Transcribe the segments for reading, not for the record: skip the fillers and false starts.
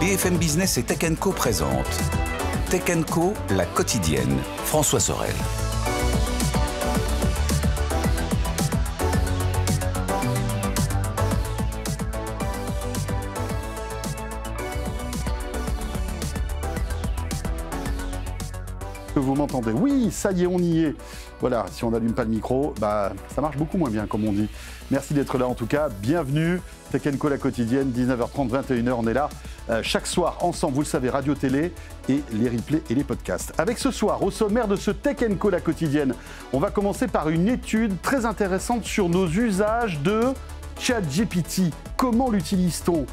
BFM Business et Tech Co présente Tech Co, la quotidienne. François Sorel. Vous m'entendez? Oui, ça y est, on y est. Voilà, si on n'allume pas le micro, ça marche beaucoup moins bien, comme on dit. Merci d'être là en tout cas. Bienvenue, Tech Co la quotidienne, 19h30, 21h. On est là chaque soir ensemble, vous le savez, radio-télé et les replays et les podcasts. Avec ce soir, au sommaire de ce Tech Co la quotidienne, on va commencer par une étude très intéressante sur nos usages de ChatGPT. Comment l'utilise-t-on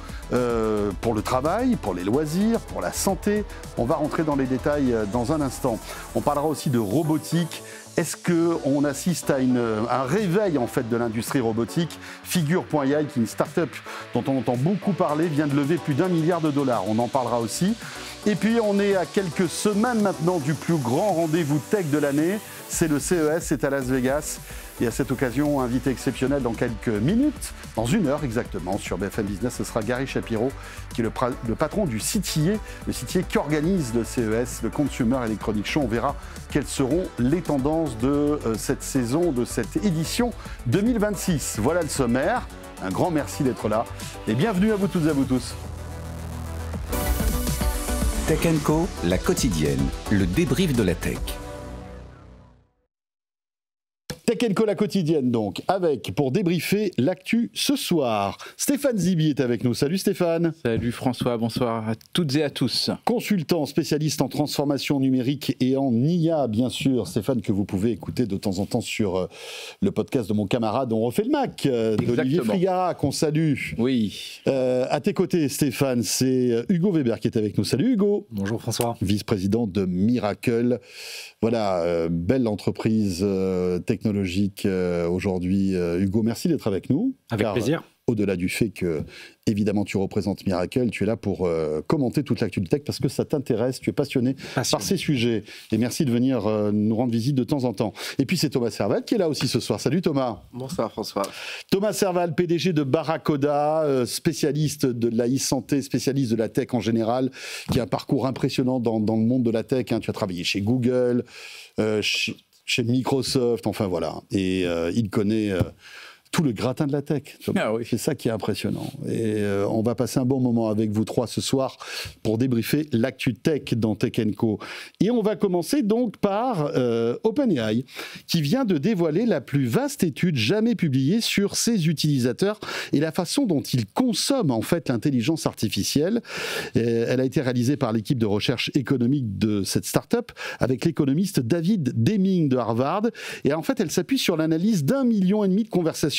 pour le travail, pour les loisirs, pour la santé? On va rentrer dans les détails dans un instant. On parlera aussi de robotique. Est-ce qu'on assiste à un réveil en fait de l'industrie robotique? Figure.ai, qui est une start-up dont on entend beaucoup parler, vient de lever plus d'1 milliard $. On en parlera aussi. Et puis on est à quelques semaines maintenant du plus grand rendez-vous tech de l'année. C'est le CES, c'est à Las Vegas. Et à cette occasion, invité exceptionnel dans quelques minutes, dans 1 heure exactement, sur BFM Business, ce sera Gary Shapiro, qui est le patron du CITIE, le CITIE qui organise le CES, le Consumer Electronics Show. On verra quelles seront les tendances de cette saison, de cette édition 2026. Voilà le sommaire. Un grand merci d'être là et bienvenue à vous toutes et à vous tous. Tech Co, la quotidienne, le débrief de la tech. Tech Co la quotidienne donc, avec, pour débriefer l'actu ce soir, Stéphane Zibi est avec nous. Salut Stéphane. Salut François, bonsoir à toutes et à tous. Consultant, spécialiste en transformation numérique et en IA, bien sûr. Stéphane, que vous pouvez écouter de temps en temps sur le podcast de mon camarade On refait le Mac, d'Olivier Frigara, qu'on salue. Oui. À tes côtés, Stéphane, c'est Hugo Weber qui est avec nous. Salut Hugo. Bonjour François. Vice-président de Miracle. Voilà, belle entreprise technologique aujourd'hui. Hugo, merci d'être avec nous. Avec plaisir. Au-delà du fait que, évidemment, tu représentes Miracle, tu es là pour commenter toute l'actu tech parce que ça t'intéresse, tu es passionné par ces sujets. Et merci de venir nous rendre visite de temps en temps. Et puis c'est Thomas Serval qui est là aussi ce soir. Salut Thomas. Bonsoir François. Thomas Serval, PDG de Barracoda, spécialiste de la e-santé, spécialiste de la tech en général, qui a un parcours impressionnant dans le monde de la tech. Hein. Tu as travaillé chez Google, chez Microsoft, enfin voilà. Et il connaît tout le gratin de la tech. Ah oui. C'est ça qui est impressionnant. Et on va passer un bon moment avec vous trois ce soir pour débriefer l'actu tech dans Tech Co. Et on va commencer donc par OpenAI, qui vient de dévoiler la plus vaste étude jamais publiée sur ses utilisateurs et la façon dont ils consomment en fait l'intelligence artificielle. Elle a été réalisée par l'équipe de recherche économique de cette start-up avec l'économiste David Deming de Harvard. Et en fait, elle s'appuie sur l'analyse d'1,5 million de conversations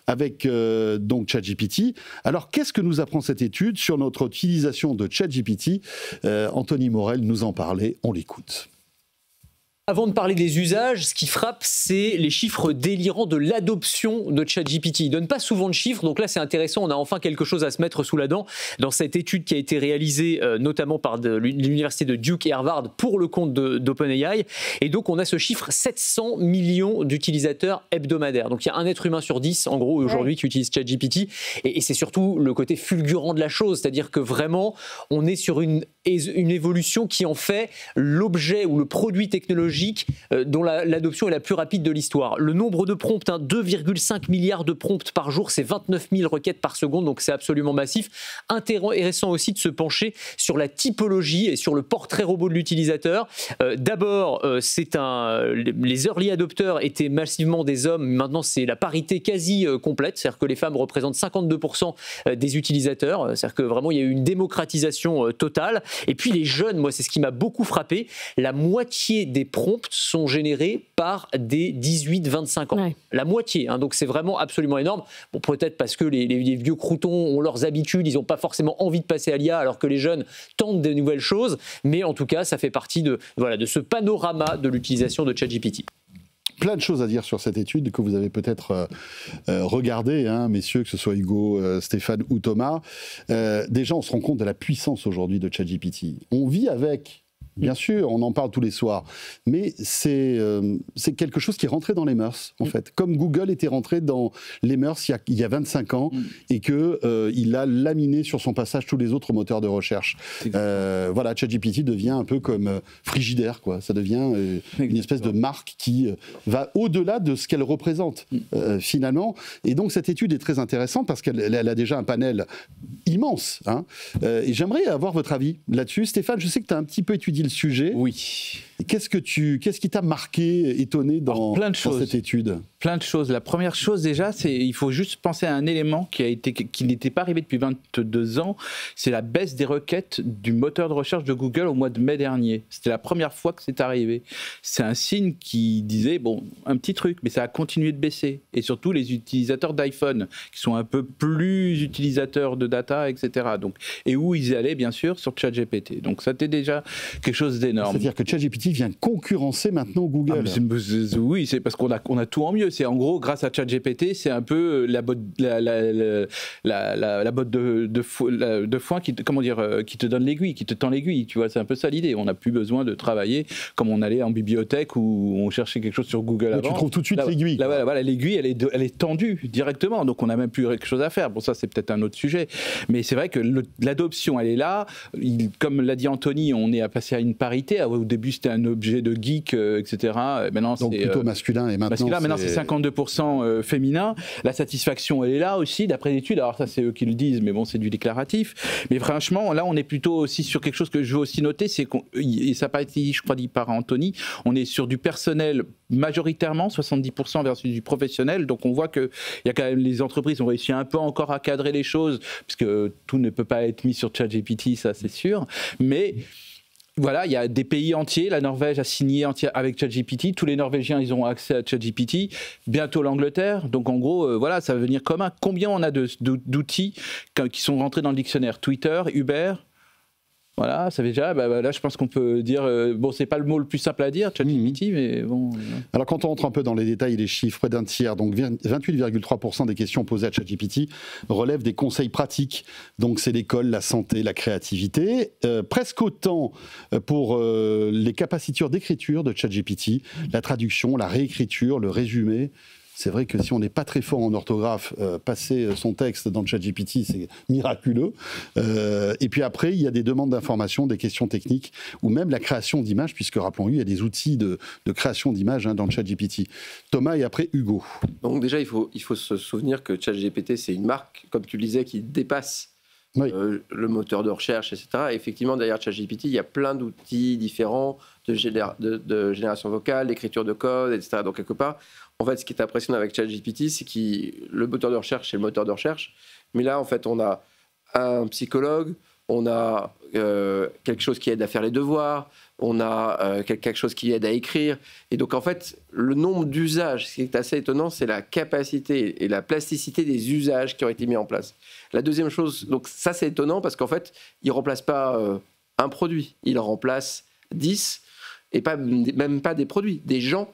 avec donc ChatGPT. Alors, qu'est-ce que nous apprend cette étude sur notre utilisation de ChatGPT? Anthony Morel nous en parlait, on l'écoute. Avant de parler des usages, ce qui frappe, c'est les chiffres délirants de l'adoption de ChatGPT. Ils ne donnent pas souvent de chiffres, donc là c'est intéressant, on a enfin quelque chose à se mettre sous la dent dans cette étude qui a été réalisée notamment par l'université de Duke et Harvard pour le compte d'OpenAI. Et donc on a ce chiffre 700 millions d'utilisateurs hebdomadaires. Donc il y a un être humain sur 10 en gros aujourd'hui qui utilise ChatGPT. Et c'est surtout le côté fulgurant de la chose, c'est-à-dire que vraiment on est sur une évolution qui en fait l'objet ou le produit technologique dont l'adoption est la plus rapide de l'histoire. Le nombre de prompts, 2,5 milliards de prompts par jour, c'est 29 000 requêtes par seconde, donc c'est absolument massif. Intéressant aussi de se pencher sur la typologie et sur le portrait robot de l'utilisateur. D'abord, les early adopters étaient massivement des hommes, maintenant c'est la parité quasi complète, c'est-à-dire que les femmes représentent 52% des utilisateurs, c'est-à-dire que vraiment il y a eu une démocratisation totale. Et puis les jeunes, moi c'est ce qui m'a beaucoup frappé, la moitié des prompts sont générés par des 18-25 ans. Ouais. La moitié, donc c'est vraiment absolument énorme. Bon, peut-être parce que les vieux croutons ont leurs habitudes, ils n'ont pas forcément envie de passer à l'IA alors que les jeunes tentent de nouvelles choses, mais en tout cas ça fait partie de ce panorama de l'utilisation de ChatGPT. Plein de choses à dire sur cette étude que vous avez peut-être regardée, messieurs, que ce soit Hugo, Stéphane ou Thomas. Déjà, on se rend compte de la puissance aujourd'hui de ChatGPT. On vit avec bien sûr, on en parle tous les soirs. Mais c'est quelque chose qui est rentré dans les mœurs, en fait. Comme Google était rentré dans les mœurs il y a 25 ans et qu'il a laminé sur son passage tous les autres moteurs de recherche. Voilà, ChatGPT devient un peu comme Frigidaire, quoi. Ça devient une espèce de marque qui va au-delà de ce qu'elle représente, finalement. Et donc, cette étude est très intéressante parce qu'elle a déjà un panel immense. Hein. Et j'aimerais avoir votre avis là-dessus. Stéphane, je sais que tu as un petit peu étudié le sujet. Oui. Qu'est-ce qui t'a marqué, étonné dans cette étude ? Plein de choses. La première chose déjà, c'est il faut juste penser à un élément qui n'était pas arrivé depuis 22 ans, c'est la baisse des requêtes du moteur de recherche de Google au mois de mai dernier. C'était la première fois que c'est arrivé. C'est un signe qui disait, bon, un petit truc, mais ça a continué de baisser. Et surtout les utilisateurs d'iPhone, qui sont un peu plus utilisateurs de data, etc. Donc, et où ils allaient, bien sûr, sur ChatGPT. Donc ça, c'était déjà quelque chose d'énorme. C'est-à-dire que ChatGPT vient concurrence maintenant Google. Oui, c'est parce qu'on a tout en mieux. C'est en gros, grâce à ChatGPT, c'est un peu la botte de foin qui te donne l'aiguille, qui te tend l'aiguille. Tu vois, c'est un peu ça l'idée. On n'a plus besoin de travailler comme on allait en bibliothèque où on cherchait quelque chose sur Google avant. Tu trouves tout de suite l'aiguille. Voilà, l'aiguille, elle est tendue directement. Donc on n'a même plus quelque chose à faire. Bon, ça, c'est peut-être un autre sujet. Mais c'est vrai que l'adoption, elle est là. Comme l'a dit Anthony, on est à passer à une parité. Au début, c'était un objet de geek, etc. Maintenant, donc plutôt masculin, et maintenant c'est 52% féminin. La satisfaction, elle est là aussi, d'après l'étude. Alors ça, c'est eux qui le disent, mais bon, c'est du déclaratif. Mais franchement, là, on est plutôt aussi sur quelque chose que je veux aussi noter, c'est et ça n'a pas été, je crois, dit par Anthony, on est sur du personnel majoritairement, 70% versus du professionnel. Donc on voit qu'il y a quand même, les entreprises ont réussi un peu encore à cadrer les choses, puisque tout ne peut pas être mis sur ChatGPT, ça c'est sûr. Mais voilà, il y a des pays entiers. La Norvège a signé avec ChatGPT. Tous les Norvégiens, ils ont accès à ChatGPT. Bientôt l'Angleterre. Donc en gros, voilà, ça va venir commun. Combien on a d'outils qui sont rentrés dans le dictionnaire ? Twitter, Uber. Voilà, ça fait déjà, là je pense qu'on peut dire, bon c'est pas le mot le plus simple à dire, ChatGPT, mais bon. Alors quand on rentre un peu dans les détails et les chiffres, près d'un tiers, donc 28,3% des questions posées à ChatGPT relèvent des conseils pratiques, donc c'est l'école, la santé, la créativité, presque autant pour les capacitures d'écriture de ChatGPT, la traduction, la réécriture, le résumé. C'est vrai que si on n'est pas très fort en orthographe, passer son texte dans le ChatGPT, c'est miraculeux. Et puis après, il y a des demandes d'informations, des questions techniques, ou même la création d'images, puisque rappelons-le, il y a des outils de création d'images dans le ChatGPT. Thomas et après Hugo. Donc déjà, il faut se souvenir que ChatGPT, c'est une marque, comme tu le disais, qui dépasse le moteur de recherche, etc. Et effectivement, derrière ChatGPT, il y a plein d'outils différents de génération vocale, d'écriture de code, etc. Donc quelque part, en fait, ce qui est impressionnant avec ChatGPT, c'est que le moteur de recherche, c'est le moteur de recherche. Mais là, en fait, on a un psychologue, on a quelque chose qui aide à faire les devoirs, on a quelque chose qui aide à écrire. Et donc, en fait, le nombre d'usages, ce qui est assez étonnant, c'est la capacité et la plasticité des usages qui ont été mis en place. La deuxième chose, donc ça, c'est étonnant parce qu'en fait, il ne remplace pas un produit, il en remplace 10, et même pas des produits, des gens,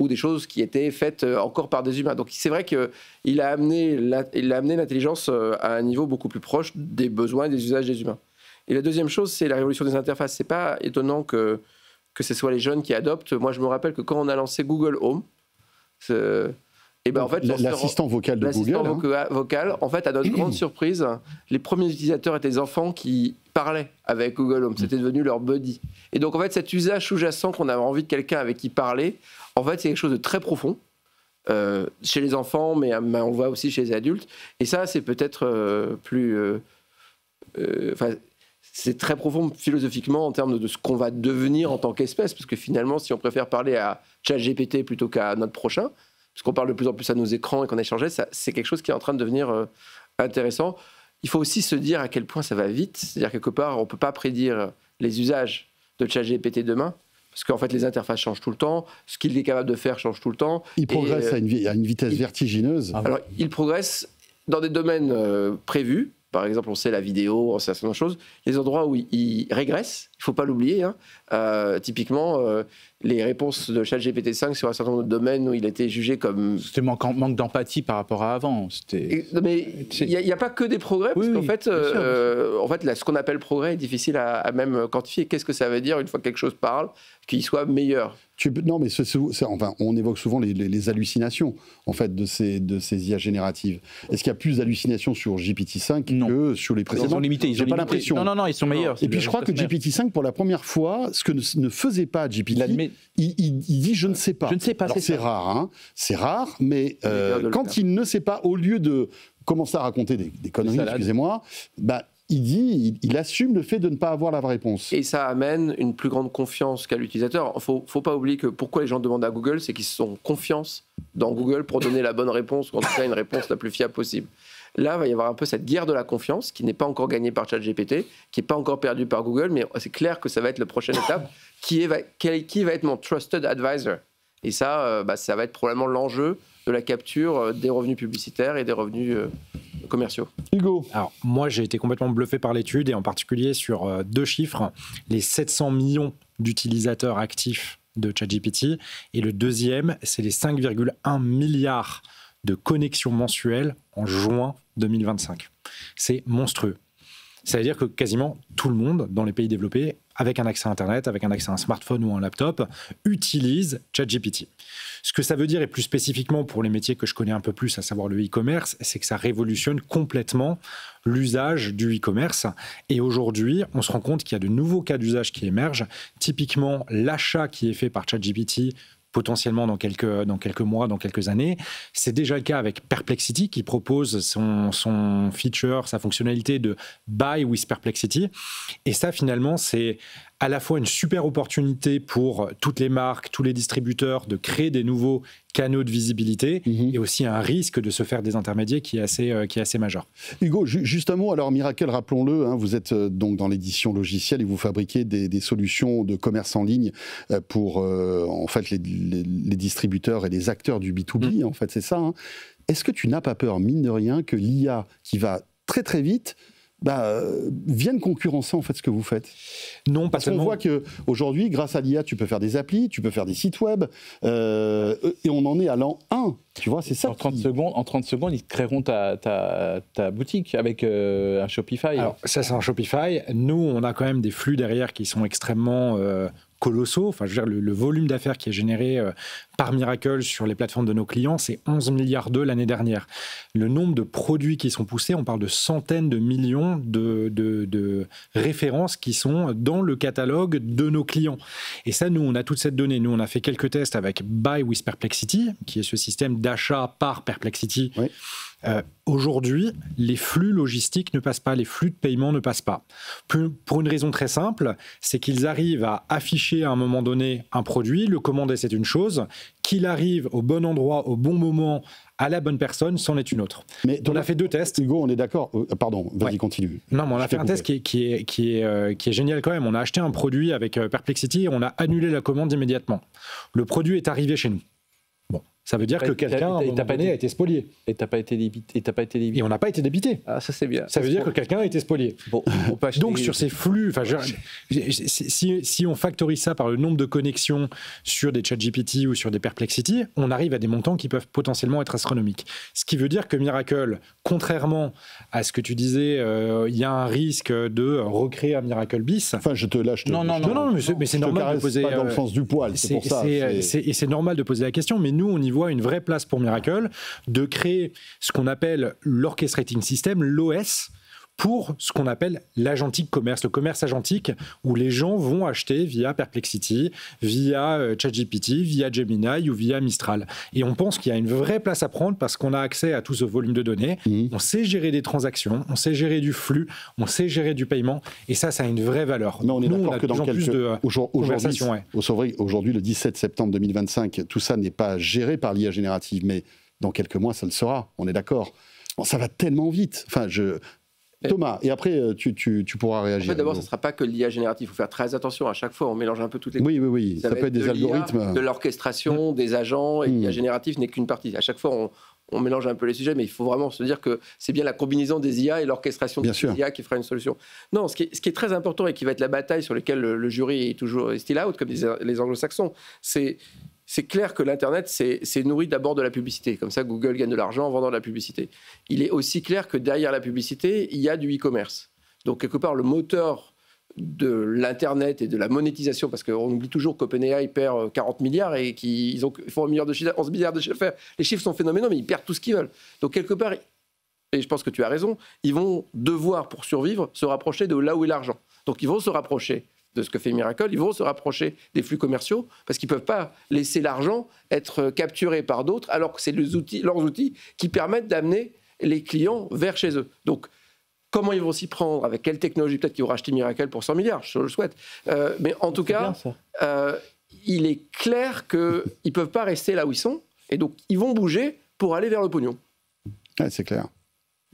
ou des choses qui étaient faites encore par des humains. Donc c'est vrai qu'il a amené l'intelligence à un niveau beaucoup plus proche des besoins et des usages des humains. Et la deuxième chose, c'est la révolution des interfaces. C'est pas étonnant que ce soit les jeunes qui adoptent. Moi, je me rappelle que quand on a lancé Google Home, et ben en fait, l'assistant vocal de Google, vocal, en fait, à notre grande surprise, les premiers utilisateurs étaient des enfants qui parlaient avec Google Home. C'était devenu leur buddy. Et donc, en fait, cet usage sous-jacent qu'on avait envie de quelqu'un avec qui parler, en fait, c'est quelque chose de très profond chez les enfants, mais on le voit aussi chez les adultes. Et ça, c'est peut-être c'est très profond philosophiquement en termes de ce qu'on va devenir en tant qu'espèce, parce que finalement, si on préfère parler à ChatGPT plutôt qu'à notre prochain, parce qu'on parle de plus en plus à nos écrans et qu'on échangeait, c'est quelque chose qui est en train de devenir intéressant. Il faut aussi se dire à quel point ça va vite. C'est-à-dire quelque part, on ne peut pas prédire les usages de ChatGPT demain, parce qu'en fait, les interfaces changent tout le temps, ce qu'il est capable de faire change tout le temps. Il progresse à une vitesse vertigineuse. Alors, il progresse dans des domaines prévus, par exemple, on sait la vidéo, on sait un certain nombre de choses. Les endroits où il régresse, il ne faut pas l'oublier. Typiquement, les réponses de ChatGPT-5 sur un certain nombre de domaines où il a été jugé comme... C'était manque d'empathie par rapport à avant. Mais il n'y a pas que des progrès, parce qu'en fait, ce qu'on appelle progrès est difficile à même quantifier. Qu'est-ce que ça veut dire une fois que quelque chose parle, qu'il soit meilleur? Non, mais on évoque souvent les hallucinations en fait de ces IA génératives. Est-ce qu'il y a plus d'hallucinations sur GPT-5 que sur les précédents? Ils ont limité. J'ai pas l'impression. Non, ils sont meilleurs. Et puis je crois que GPT-5, pour la première fois, ce que ne faisait pas GPT, il dit je ne sais pas. Je ne sais pas. C'est rare, hein. C'est rare, mais quand il ne sait pas, au lieu de commencer à raconter des conneries, excusez-moi, il assume le fait de ne pas avoir la réponse. Et ça amène une plus grande confiance qu'à l'utilisateur. Il ne faut pas oublier que pourquoi les gens demandent à Google, c'est qu'ils ont confiance dans Google pour donner la bonne réponse, ou en tout cas une réponse la plus fiable possible. Là, il va y avoir un peu cette guerre de la confiance qui n'est pas encore gagnée par ChatGPT, qui n'est pas encore perdue par Google, mais c'est clair que ça va être la prochaine étape. Qui va être mon trusted advisor? Et ça, ça va être probablement l'enjeu de la capture des revenus publicitaires et des revenus commerciaux. Hugo. Alors, moi, j'ai été complètement bluffé par l'étude, et en particulier sur 2 chiffres, les 700 millions d'utilisateurs actifs de ChatGPT, et le deuxième, c'est les 5,1 milliards de connexions mensuelles en juin 2025. C'est monstrueux. Ça veut dire que quasiment tout le monde dans les pays développés, avec un accès à Internet, avec un accès à un smartphone ou un laptop, utilise ChatGPT. Ce que ça veut dire, et plus spécifiquement pour les métiers que je connais un peu plus, à savoir le e-commerce, c'est que ça révolutionne complètement l'usage du e-commerce. Et aujourd'hui, on se rend compte qu'il y a de nouveaux cas d'usage qui émergent. Typiquement, l'achat qui est fait par ChatGPT, potentiellement dans quelques mois, dans quelques années. C'est déjà le cas avec Perplexity qui propose son feature, sa fonctionnalité de Buy with Perplexity. Et ça, finalement, c'est à la fois une super opportunité pour toutes les marques, tous les distributeurs de créer des nouveaux canaux de visibilité et aussi un risque de se faire des intermédiaires qui est assez majeur. Hugo, juste un mot. Alors Miracle, rappelons-le, hein, vous êtes donc dans l'édition logicielle et vous fabriquez des solutions de commerce en ligne pour en fait les distributeurs et les acteurs du B2B. En fait, c'est ça. Hein. Est-ce que tu n'as pas peur, mine de rien, que l'IA qui va très très vite viennent concurrencer en fait ce que vous faites? Non, parce qu'on voit qu'aujourd'hui, grâce à l'IA, tu peux faire des applis, tu peux faire des sites web, et on en est à l'an 1. Tu vois, c'est ça. En 30 secondes, ils créeront ta boutique avec un Shopify. Alors, ça, c'est un Shopify. Nous, on a quand même des flux derrière qui sont extrêmement colossaux. Enfin, je veux dire, le volume d'affaires qui est généré par Miracle sur les plateformes de nos clients, c'est 11 milliards l'année dernière. Le nombre de produits qui sont poussés, on parle de centaines de millions de références qui sont dans le catalogue de nos clients. Et ça, nous, on a toute cette donnée. Nous, on a fait quelques tests avec Buy with Perplexity, qui est ce système d'achat par Perplexity. Oui. Aujourd'hui, les flux logistiques ne passent pas, les flux de paiement ne passent pas. Pour une raison très simple, c'est qu'ils arrivent à afficher à un moment donné un produit, le commander c'est une chose, qu'il arrive au bon endroit, au bon moment, à la bonne personne, c'en est une autre. Mais on a fait 2 tests. Hugo, on est d'accord. Pardon, vas-y, continue. Non, mais on a fait un test qui est génial quand même. On a acheté un produit avec Perplexity et on a annulé la commande immédiatement. Le produit est arrivé chez nous. Bon, ça veut dire que quelqu'un, à un moment donné, a été spolié. Et t'as pas été débité. Et on n'a pas été débité. Ah, ça c'est bien. Ça veut dire que quelqu'un a été spolié. Bon, on peut acheter... Donc sur ces flux, si on factorise ça par le nombre de connexions sur des ChatGPT ou sur des Perplexity, on arrive à des montants qui peuvent potentiellement être astronomiques. Ce qui veut dire que Miracle, contrairement à ce que tu disais, il y a un risque de recréer un Miracle bis. Enfin, je te lâche. Non, mais c'est normal de poser. Pas dans le sens du poil, c'est pour ça. Et c'est normal de poser la question, mais nous, on y voit une vraie place pour Miracle de créer ce qu'on appelle l'orchestrating system, l'OS, pour ce qu'on appelle l'agentique commerce, le commerce agentique, où les gens vont acheter via Perplexity, via ChatGPT, via Gemini ou via Mistral. Et on pense qu'il y a une vraie place à prendre parce qu'on a accès à tout ce volume de données, on sait gérer des transactions, on sait gérer du flux, on sait gérer du paiement, et ça a une vraie valeur. Mais on est d'accord que dans aujourd'hui, le 17 septembre 2025, tout ça n'est pas géré par l'IA générative, mais dans quelques mois, ça le sera, on est d'accord. Bon, ça va tellement vite. Enfin, Thomas, et après, tu pourras réagir. En fait, d'abord, ce ne sera pas que l'IA générative. Il faut faire très attention. À chaque fois, on mélange un peu toutes les... Oui. Ça peut être des algorithmes. De l'orchestration, des agents, et l'IA générative n'est qu'une partie. À chaque fois, on mélange un peu les sujets, mais il faut vraiment se dire que c'est bien la combinaison des IA et l'orchestration des IA qui fera une solution. Non, ce qui est très important et qui va être la bataille sur laquelle le jury est toujours still out, comme disent les anglo-saxons, c'est clair que l'Internet, c'est nourri d'abord de la publicité. Comme ça, Google gagne de l'argent en vendant de la publicité. Il est aussi clair que derrière la publicité, il y a du e-commerce. Donc, quelque part, le moteur de l'Internet et de la monétisation, parce qu'on oublie toujours qu'OpenAI perd 40 milliards et qu'ils font 11 milliards de chiffre d'affaires. Les chiffres sont phénoménaux, mais ils perdent tout ce qu'ils veulent. Donc, quelque part, et je pense que tu as raison, ils vont devoir, pour survivre, se rapprocher de là où est l'argent. Donc, ils vont se rapprocher de ce que fait Miracle, ils vont se rapprocher des flux commerciaux parce qu'ils ne peuvent pas laisser l'argent être capturé par d'autres alors que c'est leurs outils qui permettent d'amener les clients vers chez eux. Donc, comment ils vont s'y prendre, avec quelle technologie, peut-être qu'ils vont racheter Miracle pour 100 milliards, je le souhaite. Mais en tout cas, il est clair qu'ils ne peuvent pas rester là où ils sont et donc ils vont bouger pour aller vers le pognon. Ouais, c'est clair.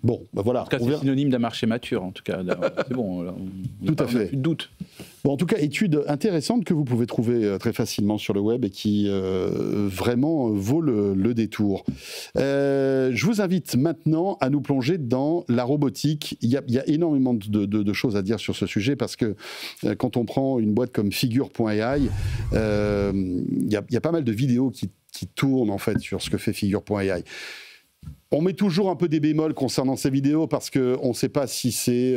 Bon, ben voilà. En tout cas, c'est synonyme d'un marché mature, en tout cas. C'est bon, là, tout à fait. Plus de doute. Bon, en tout cas, étude intéressante que vous pouvez trouver très facilement sur le web et qui vraiment vaut le détour. Je vous invite maintenant à nous plonger dans la robotique. Il y a énormément de choses à dire sur ce sujet parce que quand on prend une boîte comme Figure.ai, il y a pas mal de vidéos qui tournent en fait sur ce que fait Figure.ai. On met toujours un peu des bémols concernant ces vidéos parce qu'on ne sait pas si c'est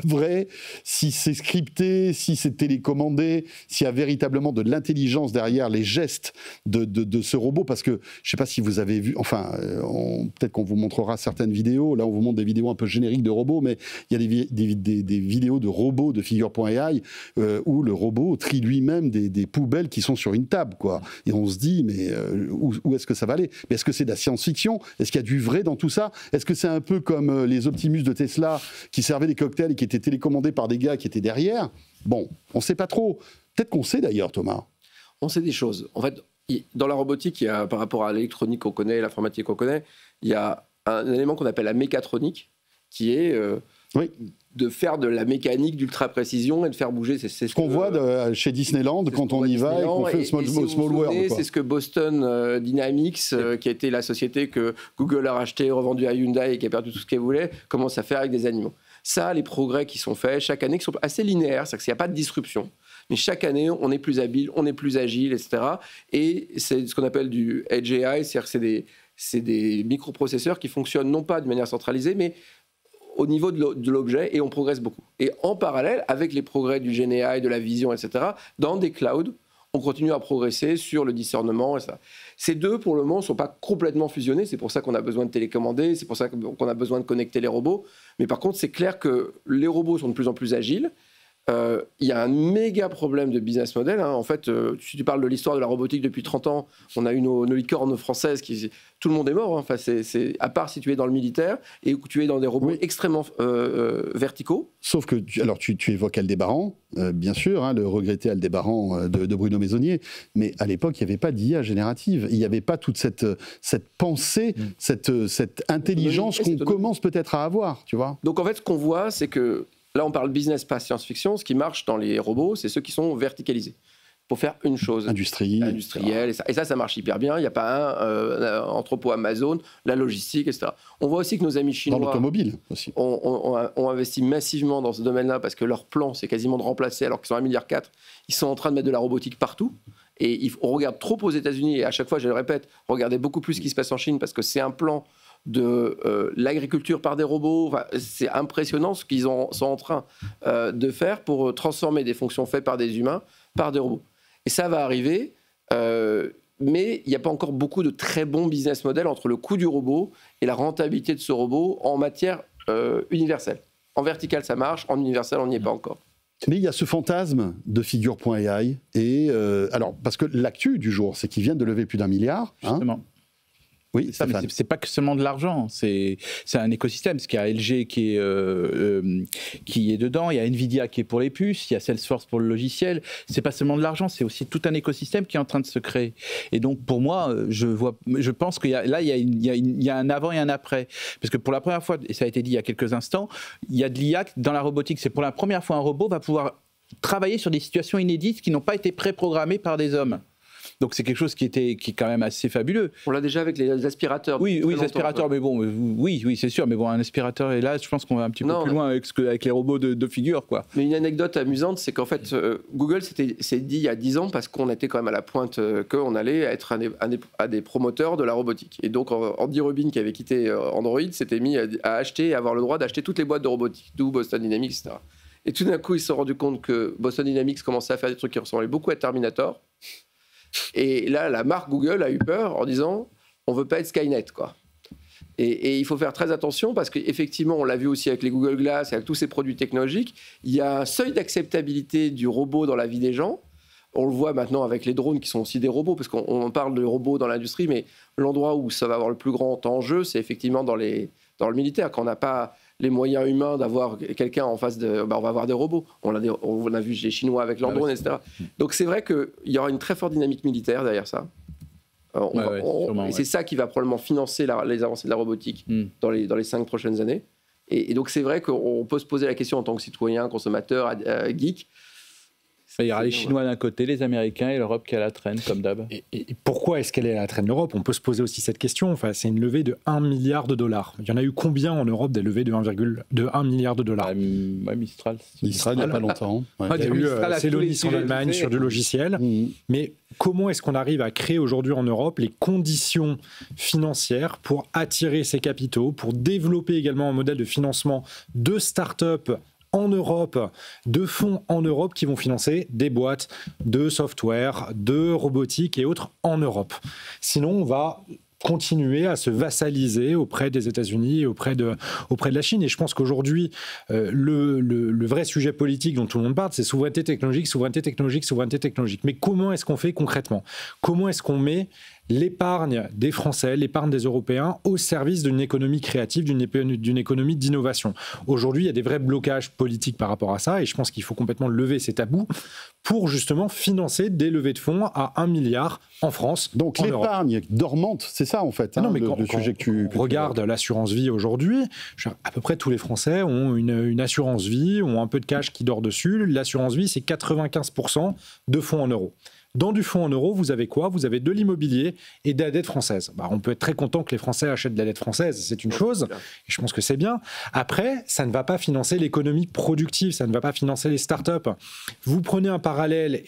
vrai, si c'est scripté, si c'est télécommandé, s'il y a véritablement de l'intelligence derrière les gestes de ce robot, parce que je ne sais pas si vous avez vu, enfin, peut-être qu'on vous montrera certaines vidéos, là on vous montre des vidéos un peu génériques de robots, mais il y a des vidéos de robots de Figure.ai où le robot trie lui-même des poubelles qui sont sur une table, quoi. Et on se dit, mais où est-ce que ça va aller? Mais est-ce que c'est de la science-fiction? Est-ce qu'il y a du vrai dans tout ça? Est-ce que c'est un peu comme les Optimus de Tesla qui servaient des cocktails et qui étaient télécommandés par des gars qui étaient derrière? Bon, on ne sait pas trop. Peut-être qu'on sait d'ailleurs, Thomas. On sait des choses. En fait, dans la robotique, il y a, par rapport à l'électronique qu'on connaît, l'informatique qu'on connaît, il y a un élément qu'on appelle la mécatronique, qui est de faire de la mécanique d'ultra-précision et de faire bouger. C'est ce qu'on voit chez Disneyland quand on y va et qu'on fait Small World. C'est ce que Boston Dynamics, qui a été la société que Google a rachetée, revendue à Hyundai et qui a perdu tout ce qu'elle voulait, commence à faire avec des animaux. Ça, les progrès qui sont faits chaque année, qui sont assez linéaires, c'est-à-dire qu'il n'y a pas de disruption. Mais chaque année, on est plus habile, on est plus agile, etc. Et c'est ce qu'on appelle du Edge AI, c'est-à-dire que c'est des microprocesseurs qui fonctionnent non pas de manière centralisée, mais au niveau de l'objet, et on progresse beaucoup. Et en parallèle, avec les progrès du Gen AI, de la vision, etc., dans des clouds, on continue à progresser sur le discernement, etc. Ces deux, pour le moment, ne sont pas complètement fusionnés. C'est pour ça qu'on a besoin de télécommander, c'est pour ça qu'on a besoin de connecter les robots. Mais par contre, c'est clair que les robots sont de plus en plus agiles. Il y a un méga problème de business model. En fait, si tu parles de l'histoire de la robotique depuis 30 ans, on a eu nos licornes françaises tout le monde est mort. Enfin, c'est à part si tu es dans le militaire et où tu es dans des robots extrêmement verticaux. Sauf que, tu évoques Aldébaran, bien sûr, le regretté Aldébaran de Bruno Maisonnier, mais à l'époque, il n'y avait pas d'IA générative. Il n'y avait pas toute cette pensée, cette intelligence qu'on commence peut-être à avoir, tu vois. Donc en fait, ce qu'on voit, c'est que là, on parle business, pas science-fiction. Ce qui marche dans les robots, c'est ceux qui sont verticalisés pour faire une chose. Industrielle. Et ça marche hyper bien. Il n'y a pas un entrepôt Amazon, la logistique, etc. On voit aussi que nos amis chinois... Dans l'automobile aussi. ont investi massivement dans ce domaine-là parce que leur plan, c'est quasiment de remplacer, alors qu'ils sont à 1,4 milliard, ils sont en train de mettre de la robotique partout. Et on regarde trop aux États-Unis, et à chaque fois, je le répète, regardez beaucoup plus ce qui se passe en Chine parce que c'est un plan de l'agriculture par des robots. Enfin, c'est impressionnant ce qu'ils sont en train de faire pour transformer des fonctions faites par des humains par des robots. Et ça va arriver, mais il n'y a pas encore beaucoup de très bons business models entre le coût du robot et la rentabilité de ce robot en matière universelle. En vertical, ça marche, en universel, on n'y est pas encore. Mais il y a ce fantasme de Figure.ai, et alors, parce que l'actu du jour, c'est qu'ils viennent de lever plus d'1 milliard. Justement. Oui, c'est pas que seulement de l'argent, c'est un écosystème. Parce qu'il y a LG qui est dedans, il y a Nvidia qui est pour les puces, il y a Salesforce pour le logiciel. C'est pas seulement de l'argent, c'est aussi tout un écosystème qui est en train de se créer. Et donc pour moi, je pense qu'il y a un avant et un après. Parce que pour la première fois, et ça a été dit il y a quelques instants, il y a de l'IA dans la robotique. C'est pour la première fois un robot va pouvoir travailler sur des situations inédites qui n'ont pas été préprogrammées par des hommes. Donc c'est quelque chose qui est quand même assez fabuleux. On l'a déjà avec les aspirateurs. Oui, les aspirateurs, mais bon, oui, c'est sûr. Mais bon, un aspirateur, et là, je pense qu'on va un petit peu plus loin avec les robots de figure, quoi. Mais une anecdote amusante, c'est qu'en fait, Google s'est dit il y a 10 ans, parce qu'on était quand même à la pointe qu'on allait être un des promoteurs de la robotique. Et donc, Andy Rubin, qui avait quitté Android, s'était mis à acheter, à avoir le droit d'acheter toutes les boîtes de robotique, d'où Boston Dynamics, etc. Et tout d'un coup, ils se sont rendus compte que Boston Dynamics commençait à faire des trucs qui ressemblaient beaucoup à Terminator. Et là, la marque Google a eu peur en disant on ne veut pas être Skynet, quoi. Et il faut faire très attention parce qu'effectivement, on l'a vu aussi avec les Google Glass et avec tous ces produits technologiques, il y a un seuil d'acceptabilité du robot dans la vie des gens. On le voit maintenant avec les drones qui sont aussi des robots, parce qu'on parle de robots dans l'industrie, mais l'endroit où ça va avoir le plus grand enjeu, c'est effectivement dans le militaire, quand on n'a pas les moyens humains d'avoir quelqu'un en face on va avoir des robots. On a vu les Chinois avec leurs drones, etc. Donc c'est vrai qu'il y aura une très forte dynamique militaire derrière ça. Et c'est ça qui va probablement financer les avancées de la robotique dans les 5 prochaines années. Et donc c'est vrai qu'on peut se poser la question en tant que citoyen, consommateur, geek. Il y aura les Chinois d'un côté, les Américains et l'Europe qui est à la traîne, comme d'hab. Et pourquoi est-ce qu'elle est à la traîne, l'Europe ? On peut se poser aussi cette question. Enfin, c'est une levée de 1 milliard de dollars. Il y en a eu combien en Europe des levées de 1 milliard de dollars ? Mistral. Mistral, il n'y a pas longtemps. Il y a eu Celonis en Allemagne sur du logiciel. Mais comment est-ce qu'on arrive à créer aujourd'hui en Europe les conditions financières pour attirer ces capitaux, pour développer également un modèle de financement de start-up en Europe, de fonds en Europe qui vont financer des boîtes de software, de robotique et autres en Europe. Sinon, on va continuer à se vassaliser auprès des États-Unis et auprès de la Chine. Et je pense qu'aujourd'hui, le vrai sujet politique dont tout le monde parle, c'est souveraineté technologique, souveraineté technologique, souveraineté technologique. Mais comment est-ce qu'on fait concrètement ? Comment est-ce qu'on met l'épargne des Français, l'épargne des Européens au service d'une économie créative, d'une économie d'innovation ? Aujourd'hui, il y a des vrais blocages politiques par rapport à ça et je pense qu'il faut complètement lever ces tabous pour justement financer des levées de fonds à 1 milliard en France. Donc l'épargne dormante, c'est ça en fait, le sujet que tu regardes l'assurance vie aujourd'hui, à peu près tous les Français ont une assurance vie, ont un peu de cash qui dort dessus. L'assurance vie, c'est 95% de fonds en euros. Dans du fonds en euros, vous avez quoi ? Vous avez de l'immobilier et de la dette française. On peut être très content que les Français achètent de la dette française, c'est une chose, et je pense que c'est bien. Après, ça ne va pas financer l'économie productive, ça ne va pas financer les startups. Vous prenez un parallèle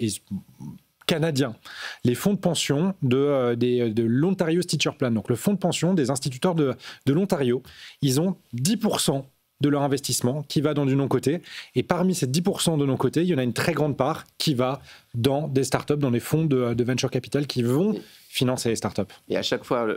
canadien, les fonds de pension de l'Ontario Teacher Plan, donc le fonds de pension des instituteurs de l'Ontario, ils ont 10% de leur investissement qui va dans du non-coté. Et parmi ces 10% de non-coté, il y en a une très grande part qui va dans des startups, dans les fonds de venture capital qui vont financer les startups. Et à chaque fois,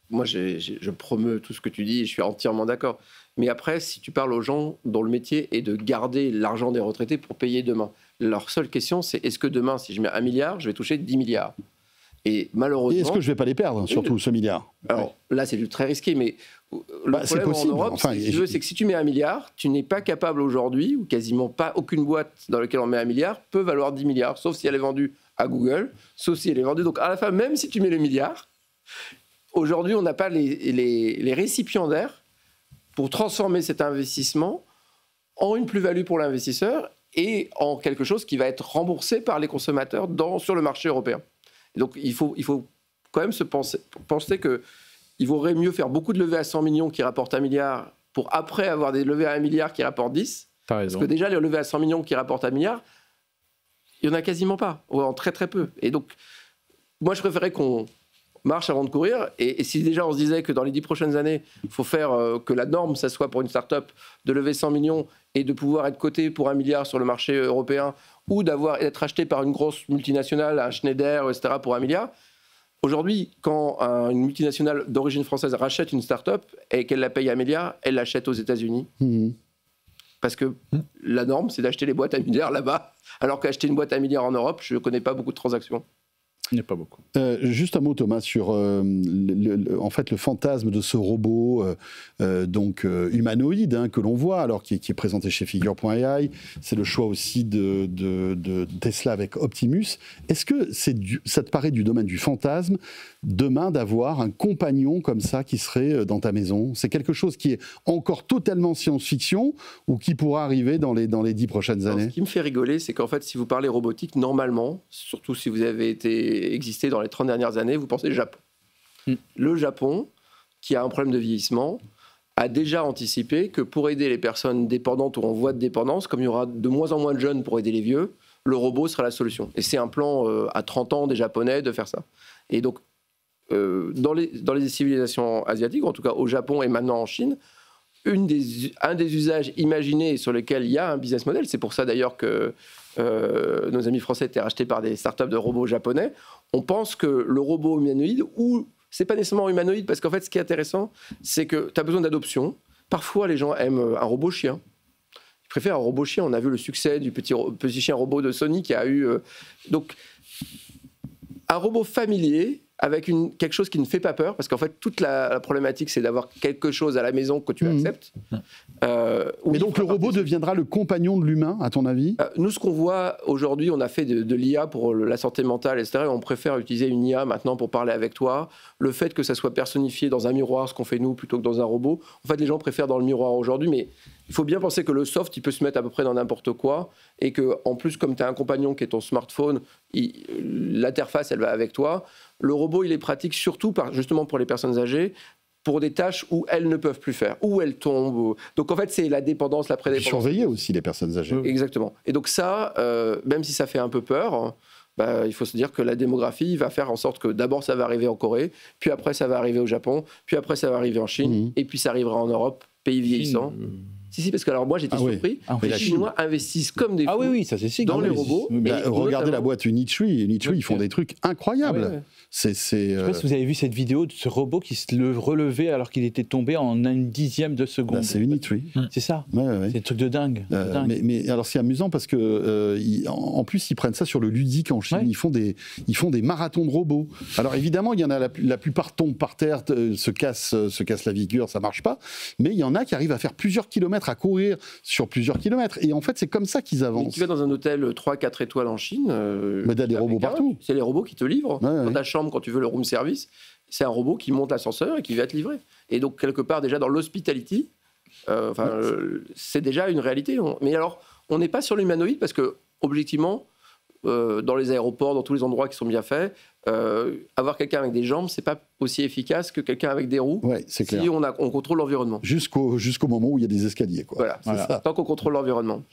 moi, je promeus tout ce que tu dis et je suis entièrement d'accord. Mais après, si tu parles aux gens dont le métier est de garder l'argent des retraités pour payer demain, leur seule question, c'est est-ce que demain, si je mets 1 milliard, je vais toucher 10 milliards ? Et malheureusement... Et est-ce que je ne vais pas les perdre, surtout, ce milliard ? Alors là, c'est très risqué, mais le problème possible. En Europe, c'est que si tu mets 1 milliard, tu n'es pas capable aujourd'hui, ou quasiment pas, aucune boîte dans laquelle on met 1 milliard peut valoir 10 milliards, sauf si elle est vendue à Google, sauf si elle est vendue... Donc à la fin, même si tu mets le milliard, aujourd'hui, on n'a pas les récipiendaires pour transformer cet investissement en une plus-value pour l'investisseur et en quelque chose qui va être remboursé par les consommateurs sur le marché européen. Donc il faut quand même penser qu'il vaudrait mieux faire beaucoup de levées à 100 millions qui rapportent 1 milliard pour après avoir des levées à 1 milliard qui rapportent 10. Parce que déjà, les levées à 100 millions qui rapportent 1 milliard, il n'y en a quasiment pas, ou en très très peu. Et donc, moi je préférais qu'on marche avant de courir. Et si déjà on se disait que dans les 10 prochaines années, il faut faire que la norme, ça soit pour une start-up de lever 100 millions et de pouvoir être coté pour 1 milliard sur le marché européen ou d'être acheté par une grosse multinationale, un Schneider, etc., pour 1 milliard. Aujourd'hui, quand une multinationale d'origine française rachète une start-up et qu'elle la paye 1 milliard, elle l'achète aux États-Unis. Parce que la norme, c'est d'acheter les boîtes à 1 milliard là-bas, alors qu'acheter une boîte à 1 milliard en Europe, je ne connais pas beaucoup de transactions. Il n'y a pas beaucoup. Juste un mot, Thomas, sur en fait, le fantasme de ce robot humanoïde que l'on voit, alors qui est présenté chez Figure.ai. C'est le choix aussi de Tesla avec Optimus. Est-ce que ça te paraît du domaine du fantasme, demain, d'avoir un compagnon comme ça qui serait dans ta maison ? C'est quelque chose qui est encore totalement science-fiction ou qui pourra arriver dans les 10 prochaines années ? Ce qui me fait rigoler, c'est qu'en fait, si vous parlez robotique, normalement, surtout si vous avez été existé dans les 30 dernières années, vous pensez Japon. Le Japon, qui a un problème de vieillissement, a déjà anticipé que pour aider les personnes dépendantes ou en voie de dépendance, comme il y aura de moins en moins de jeunes pour aider les vieux, le robot sera la solution. Et c'est un plan à 30 ans des Japonais de faire ça. Et donc, dans les civilisations asiatiques, en tout cas au Japon et maintenant en Chine, un des usages imaginés et sur lesquels il y a un business model, c'est pour ça d'ailleurs que nos amis français étaient rachetés par des startups de robots japonais, on pense que le robot humanoïde, ou c'est pas nécessairement humanoïde, parce qu'en fait ce qui est intéressant, c'est que tu as besoin d'adoption. Parfois les gens aiment un robot chien. Ils préfèrent un robot chien. On a vu le succès du petit chien robot de Sony qui a eu... donc un robot familier avec quelque chose qui ne fait pas peur, parce qu'en fait, toute la problématique, c'est d'avoir quelque chose à la maison que tu acceptes. Mais donc, le robot deviendra le compagnon de l'humain, à ton avis ? Nous, ce qu'on voit aujourd'hui, on a fait de l'IA pour la santé mentale, etc. Et on préfère utiliser une IA maintenant pour parler avec toi. Le fait que ça soit personnifié dans un miroir, ce qu'on fait nous, plutôt que dans un robot. En fait, les gens préfèrent dans le miroir aujourd'hui, mais il faut bien penser que le soft, il peut se mettre à peu près dans n'importe quoi, et qu'en plus, comme tu as un compagnon qui est ton smartphone, l'interface, elle va avec toi. Le robot, il est pratique surtout justement pour les personnes âgées, pour des tâches où elles ne peuvent plus faire, où elles tombent. Donc en fait, c'est la dépendance, la prédépendance. Surveiller aussi les personnes âgées. Exactement. Et donc ça, même si ça fait un peu peur, il faut se dire que la démographie va faire en sorte que d'abord ça va arriver en Corée, puis après ça va arriver au Japon, puis après ça va arriver en Chine, et puis ça arrivera en Europe, pays vieillissants. Si, parce que alors moi j'étais surpris, les Chinois investissent comme des fous dans les robots. Regardez la boîte Unitree, ils font des trucs incroyables. Je ne sais pas si vous avez vu cette vidéo de ce robot qui se relevait alors qu'il était tombé en 1/10 de seconde. C'est Unitree. C'est ça, ouais. c'est un truc de dingue. Mais alors c'est amusant parce que en plus ils prennent ça sur le ludique en Chine, ils font des marathons de robots. Alors évidemment il y en a la plupart tombent par terre, se cassent la figure, ça marche pas, mais il y en a qui arrivent à faire plusieurs kilomètres, à courir sur plusieurs kilomètres, et en fait c'est comme ça qu'ils avancent. Mais tu vas dans un hôtel 3-4 étoiles en Chine, il y a des robots partout. C'est les robots qui te livrent dans ta chambre quand tu veux le room service, c'est un robot qui monte l'ascenseur et qui va te livrer. Et donc quelque part déjà dans l'hospitality, c'est déjà une réalité. Mais alors on n'est pas sur l'humanoïde parce que objectivement dans les aéroports, dans tous les endroits qui sont bien faits, avoir quelqu'un avec des jambes, c'est pas aussi efficace que quelqu'un avec des roues. Ouais, c'est clair. Si on contrôle l'environnement. Jusqu'au moment où il y a des escaliers, quoi. Voilà. Tant qu'on contrôle l'environnement.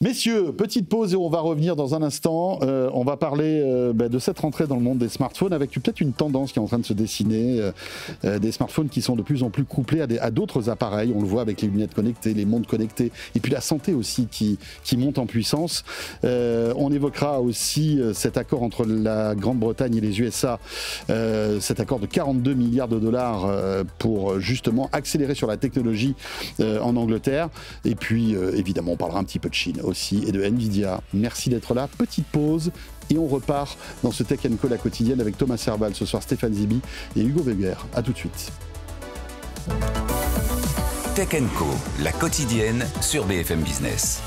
Messieurs, petite pause et on va revenir dans un instant. On va parler de cette rentrée dans le monde des smartphones avec peut-être une tendance qui est en train de se dessiner. Des smartphones qui sont de plus en plus couplés à d'autres appareils. On le voit avec les lunettes connectées, les montres connectées et puis la santé aussi qui monte en puissance. On évoquera aussi cet accord entre la Grande-Bretagne et les USA, cet accord de 42 milliards de dollars pour justement accélérer sur la technologie en Angleterre. Et puis évidemment, on parlera un petit peu de Chine aussi et de Nvidia. Merci d'être là. Petite pause et on repart dans ce Tech & Co la quotidienne avec Thomas Serval, ce soir Stéphane Zibi et Hugo Weber. A tout de suite. Tech & Co la quotidienne sur BFM Business.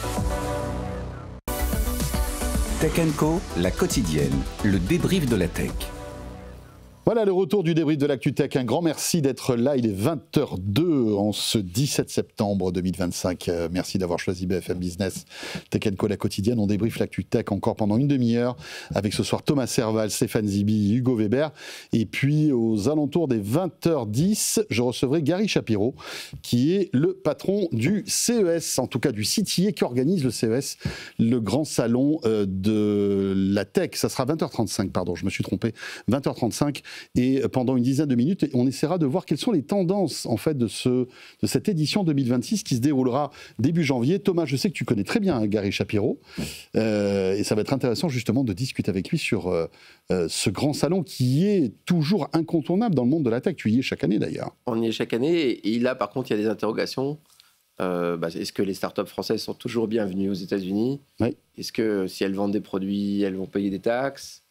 Tech & Co la quotidienne, le débrief de la tech. Voilà le retour du débrief de l'Actu Tech. Un grand merci d'être là. Il est 20h02 en ce 17 septembre 2025. Merci d'avoir choisi BFM Business. Tech & Co la quotidienne. On débriefe l'Actu Tech encore pendant une demi-heure avec ce soir Thomas Serval, Stéphane Zibi, Hugo Weber. Et puis aux alentours des 20h10, je recevrai Gary Shapiro qui est le patron du CES, en tout cas du CTA qui organise le CES, le grand salon de la tech. Ça sera 20h35, pardon, je me suis trompé. 20h35. Et pendant une dizaine de minutes, on essaiera de voir quelles sont les tendances en fait de cette édition 2026 qui se déroulera début janvier. Thomas, je sais que tu connais très bien Gary Shapiro et ça va être intéressant justement de discuter avec lui sur ce grand salon qui est toujours incontournable dans le monde de la tech. Tu y es chaque année d'ailleurs. On y est chaque année et là par contre il y a des interrogations. Est-ce que les startups françaises sont toujours bienvenues aux États-Unis ? Oui. Est-ce que si elles vendent des produits, elles vont payer des taxes ?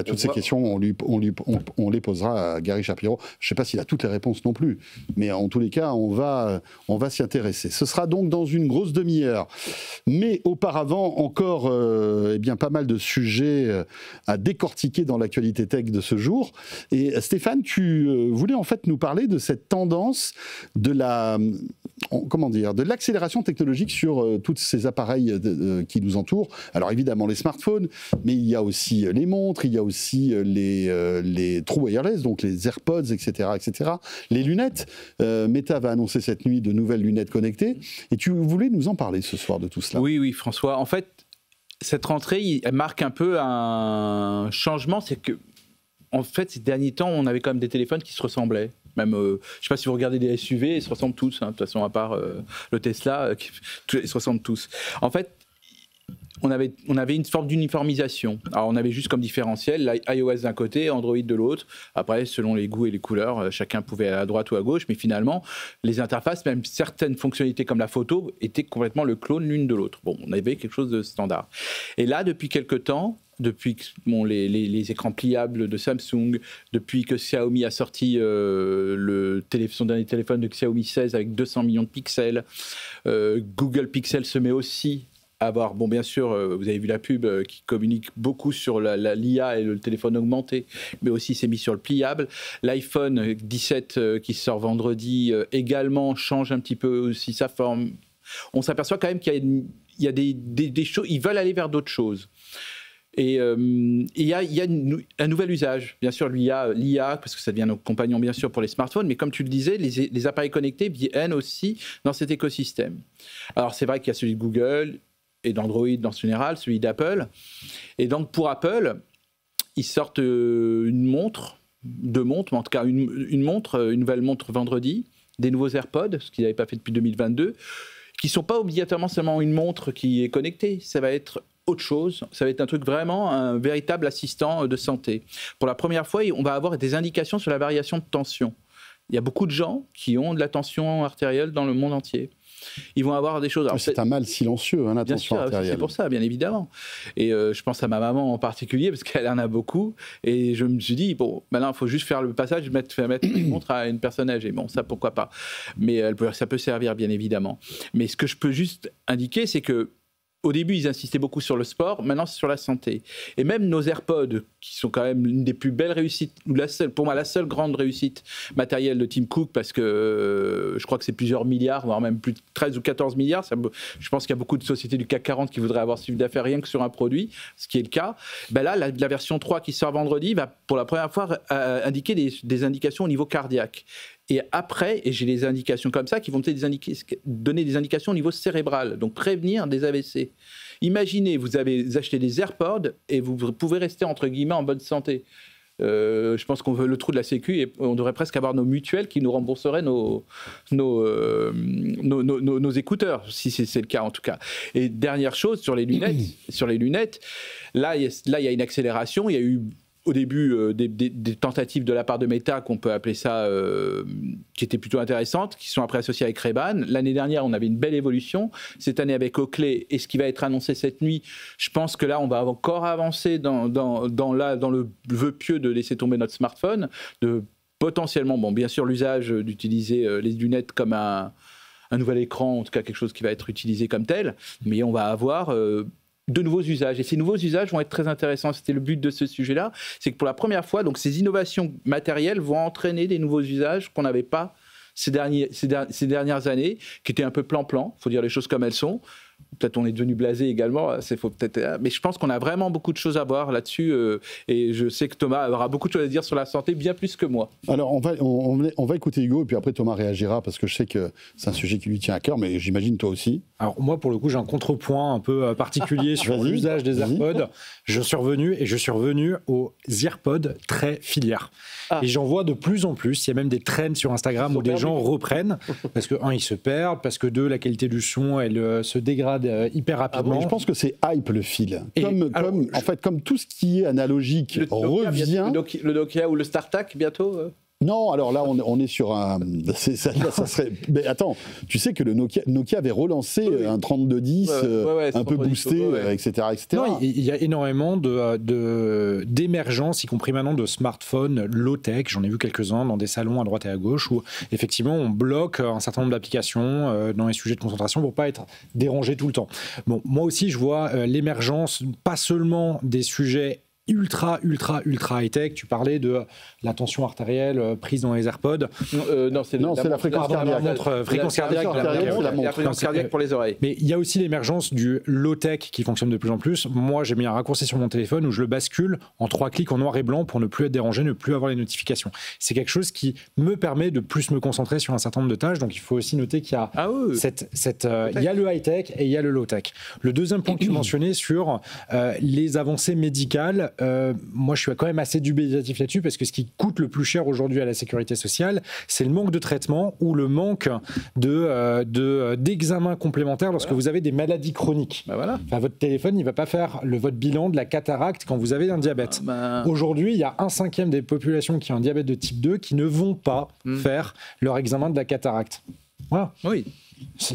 Toutes ces questions, on les posera à Gary Shapiro. Je ne sais pas s'il a toutes les réponses non plus, mais en tous les cas, on va s'y intéresser. Ce sera donc dans une grosse demi-heure. Mais auparavant, encore pas mal de sujets à décortiquer dans l'actualité tech de ce jour. Et Stéphane, tu voulais en fait nous parler de cette tendance de l'accélération technologique sur tous ces appareils qui nous entourent. Alors évidemment les smartphones, mais il y a aussi les montres, montres, il y a aussi les True Wireless, donc les AirPods, etc., etc. Les lunettes. Meta va annoncer cette nuit de nouvelles lunettes connectées. Et tu voulais nous en parler ce soir de tout cela. Oui, François. En fait, cette rentrée, elle marque un peu un changement. C'est que, en fait, ces derniers temps, on avait quand même des téléphones qui se ressemblaient. Même, je ne sais pas si vous regardez des SUV, ils se ressemblent tous. De toute façon, à part le Tesla, ils se ressemblent tous. En fait, on avait une forme d'uniformisation. Alors, on avait juste comme différentiel iOS d'un côté, Android de l'autre. Après, selon les goûts et les couleurs, chacun pouvait aller à droite ou à gauche. Mais finalement, les interfaces, même certaines fonctionnalités comme la photo, étaient complètement le clone l'une de l'autre. Bon, on avait quelque chose de standard. Et là, depuis quelques temps, depuis que les écrans pliables de Samsung, depuis que Xiaomi a sorti son dernier téléphone de Xiaomi 16 avec 200 millions de pixels, Google Pixel se met aussi à avoir, bon bien sûr, vous avez vu la pub qui communique beaucoup sur l'IA et le téléphone augmenté, mais aussi s'est mis sur le pliable. L'iPhone 17 qui sort vendredi également change un petit peu aussi sa forme. On s'aperçoit quand même qu'il y a des choses, ils veulent aller vers d'autres choses. Et il y a un nouvel usage, bien sûr, l'IA, parce que ça devient notre compagnon, bien sûr, pour les smartphones, mais comme tu le disais, les appareils connectés viennent aussi dans cet écosystème. Alors, c'est vrai qu'il y a celui de Google et d'Android en général, celui d'Apple. Et donc, pour Apple, ils sortent deux montres, mais en tout cas, une nouvelle montre vendredi, des nouveaux AirPods, ce qu'ils n'avaient pas fait depuis 2022, qui ne sont pas obligatoirement seulement une montre qui est connectée, ça va être autre chose, ça va être un truc vraiment, un véritable assistant de santé. Pour la première fois, on va avoir des indications sur la variation de tension. Il y a beaucoup de gens qui ont de la tension artérielle dans le monde entier. Ils vont avoir des choses... Alors, c'est un mal silencieux, hein, la tension artérielle. C'est pour ça, bien évidemment. Et je pense à ma maman en particulier, parce qu'elle en a beaucoup. Et je me suis dit, bon, maintenant, il faut juste faire le passage, mettre une montre à une personne âgée. Bon, ça, pourquoi pas. Mais ça peut servir, bien évidemment. Mais ce que je peux juste indiquer, c'est que au début, ils insistaient beaucoup sur le sport, maintenant c'est sur la santé. Et même nos AirPods, qui sont quand même l'une des plus belles réussites, ou pour moi la seule grande réussite matérielle de Tim Cook, parce que je crois que c'est plusieurs milliards, voire même plus de 13 ou 14 milliards. Je pense qu'il y a beaucoup de sociétés du CAC 40 qui voudraient avoir ce chiffre d'affaires rien que sur un produit, ce qui est le cas. Ben là, la version 3 qui sort vendredi va pour la première fois indiquer des indications au niveau cardiaque. Et après, et j'ai les indications comme ça qui vont peut-être donner des indications au niveau cérébral, donc prévenir des AVC. Imaginez, vous avez acheté des AirPods et vous pouvez rester entre guillemets en bonne santé. Je pense qu'on veut le trou de la Sécu et on devrait presque avoir nos mutuelles qui nous rembourseraient nos écouteurs, si c'est le cas en tout cas. Et dernière chose sur les lunettes, là il y a une accélération, il y a eu au début des tentatives de la part de Meta, qu'on peut appeler ça, qui étaient plutôt intéressantes, qui sont après associées avec Ray-Ban. L'année dernière, on avait une belle évolution. Cette année, avec Oakley, et ce qui va être annoncé cette nuit, je pense que là, on va encore avancer dans le vœu pieux de laisser tomber notre smartphone, de potentiellement, bon, bien sûr, l'usage d'utiliser les lunettes comme un nouvel écran, en tout cas quelque chose qui va être utilisé comme tel, mais on va avoir... de nouveaux usages. Et ces nouveaux usages vont être très intéressants. C'était le but de ce sujet-là. C'est que pour la première fois, donc, ces innovations matérielles vont entraîner des nouveaux usages qu'on n'avait pas ces dernières années, qui étaient un peu plan-plan. Il faut dire les choses comme elles sont. Peut-être on est devenu blasé également, mais je pense qu'on a vraiment beaucoup de choses à voir là-dessus et je sais que Thomas aura beaucoup de choses à dire sur la santé, bien plus que moi. Alors on va écouter Hugo et puis après Thomas réagira parce que je sais que c'est un sujet qui lui tient à cœur, mais j'imagine toi aussi. Alors moi pour le coup j'ai un contrepoint un peu particulier sur l'usage des AirPods. Je suis revenu aux AirPods très filières. Et j'en vois de plus en plus, il y a même des trends sur Instagram où des gens reprennent parce que un, ils se perdent, parce que deux, la qualité du son elle se dégrade hyper rapidement. Ah bon, je pense que c'est hype le fil. Comme tout ce qui est analogique revient. Le Nokia ou le StarTAC bientôt Non, alors là, on est sur un... Ça serait... Mais attends, tu sais que le Nokia avait relancé un 3210 un peu boosté, etc. Non, il y a énormément d'émergence, y compris maintenant de smartphones low-tech. J'en ai vu quelques-uns dans des salons à droite et à gauche où, effectivement, on bloque un certain nombre d'applications dans les sujets de concentration pour ne pas être dérangé tout le temps. Bon, moi aussi, je vois l'émergence, pas seulement des sujets ultra high-tech. Tu parlais de la tension artérielle prise dans les AirPods. Non, c'est la fréquence cardiaque. La fréquence cardiaque, la fréquence cardiaque pour les oreilles. Mais il y a aussi l'émergence du low-tech qui fonctionne de plus en plus. Moi, j'ai mis un raccourci sur mon téléphone où je le bascule en 3 clics en noir et blanc pour ne plus être dérangé, ne plus avoir les notifications. C'est quelque chose qui me permet de plus me concentrer sur un certain nombre de tâches. Donc, il faut aussi noter qu'il y a il y a le high-tech et il y a le low-tech. Le deuxième point que tu mentionnais sur les avancées médicales, moi, je suis quand même assez dubitatif là-dessus parce que ce qui coûte le plus cher aujourd'hui à la sécurité sociale, c'est le manque de traitement ou le manque d'examens complémentaires lorsque vous avez des maladies chroniques. Enfin, votre téléphone, il ne va pas faire votre bilan de la cataracte quand vous avez un diabète. Aujourd'hui, il y a 1/5 des populations qui ont un diabète de type 2 qui ne vont pas faire leur examen de la cataracte. Voilà. Oui.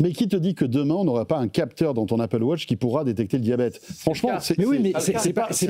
Mais qui te dit que demain, on n'aura pas un capteur dans ton Apple Watch qui pourra détecter le diabète? Franchement, c'est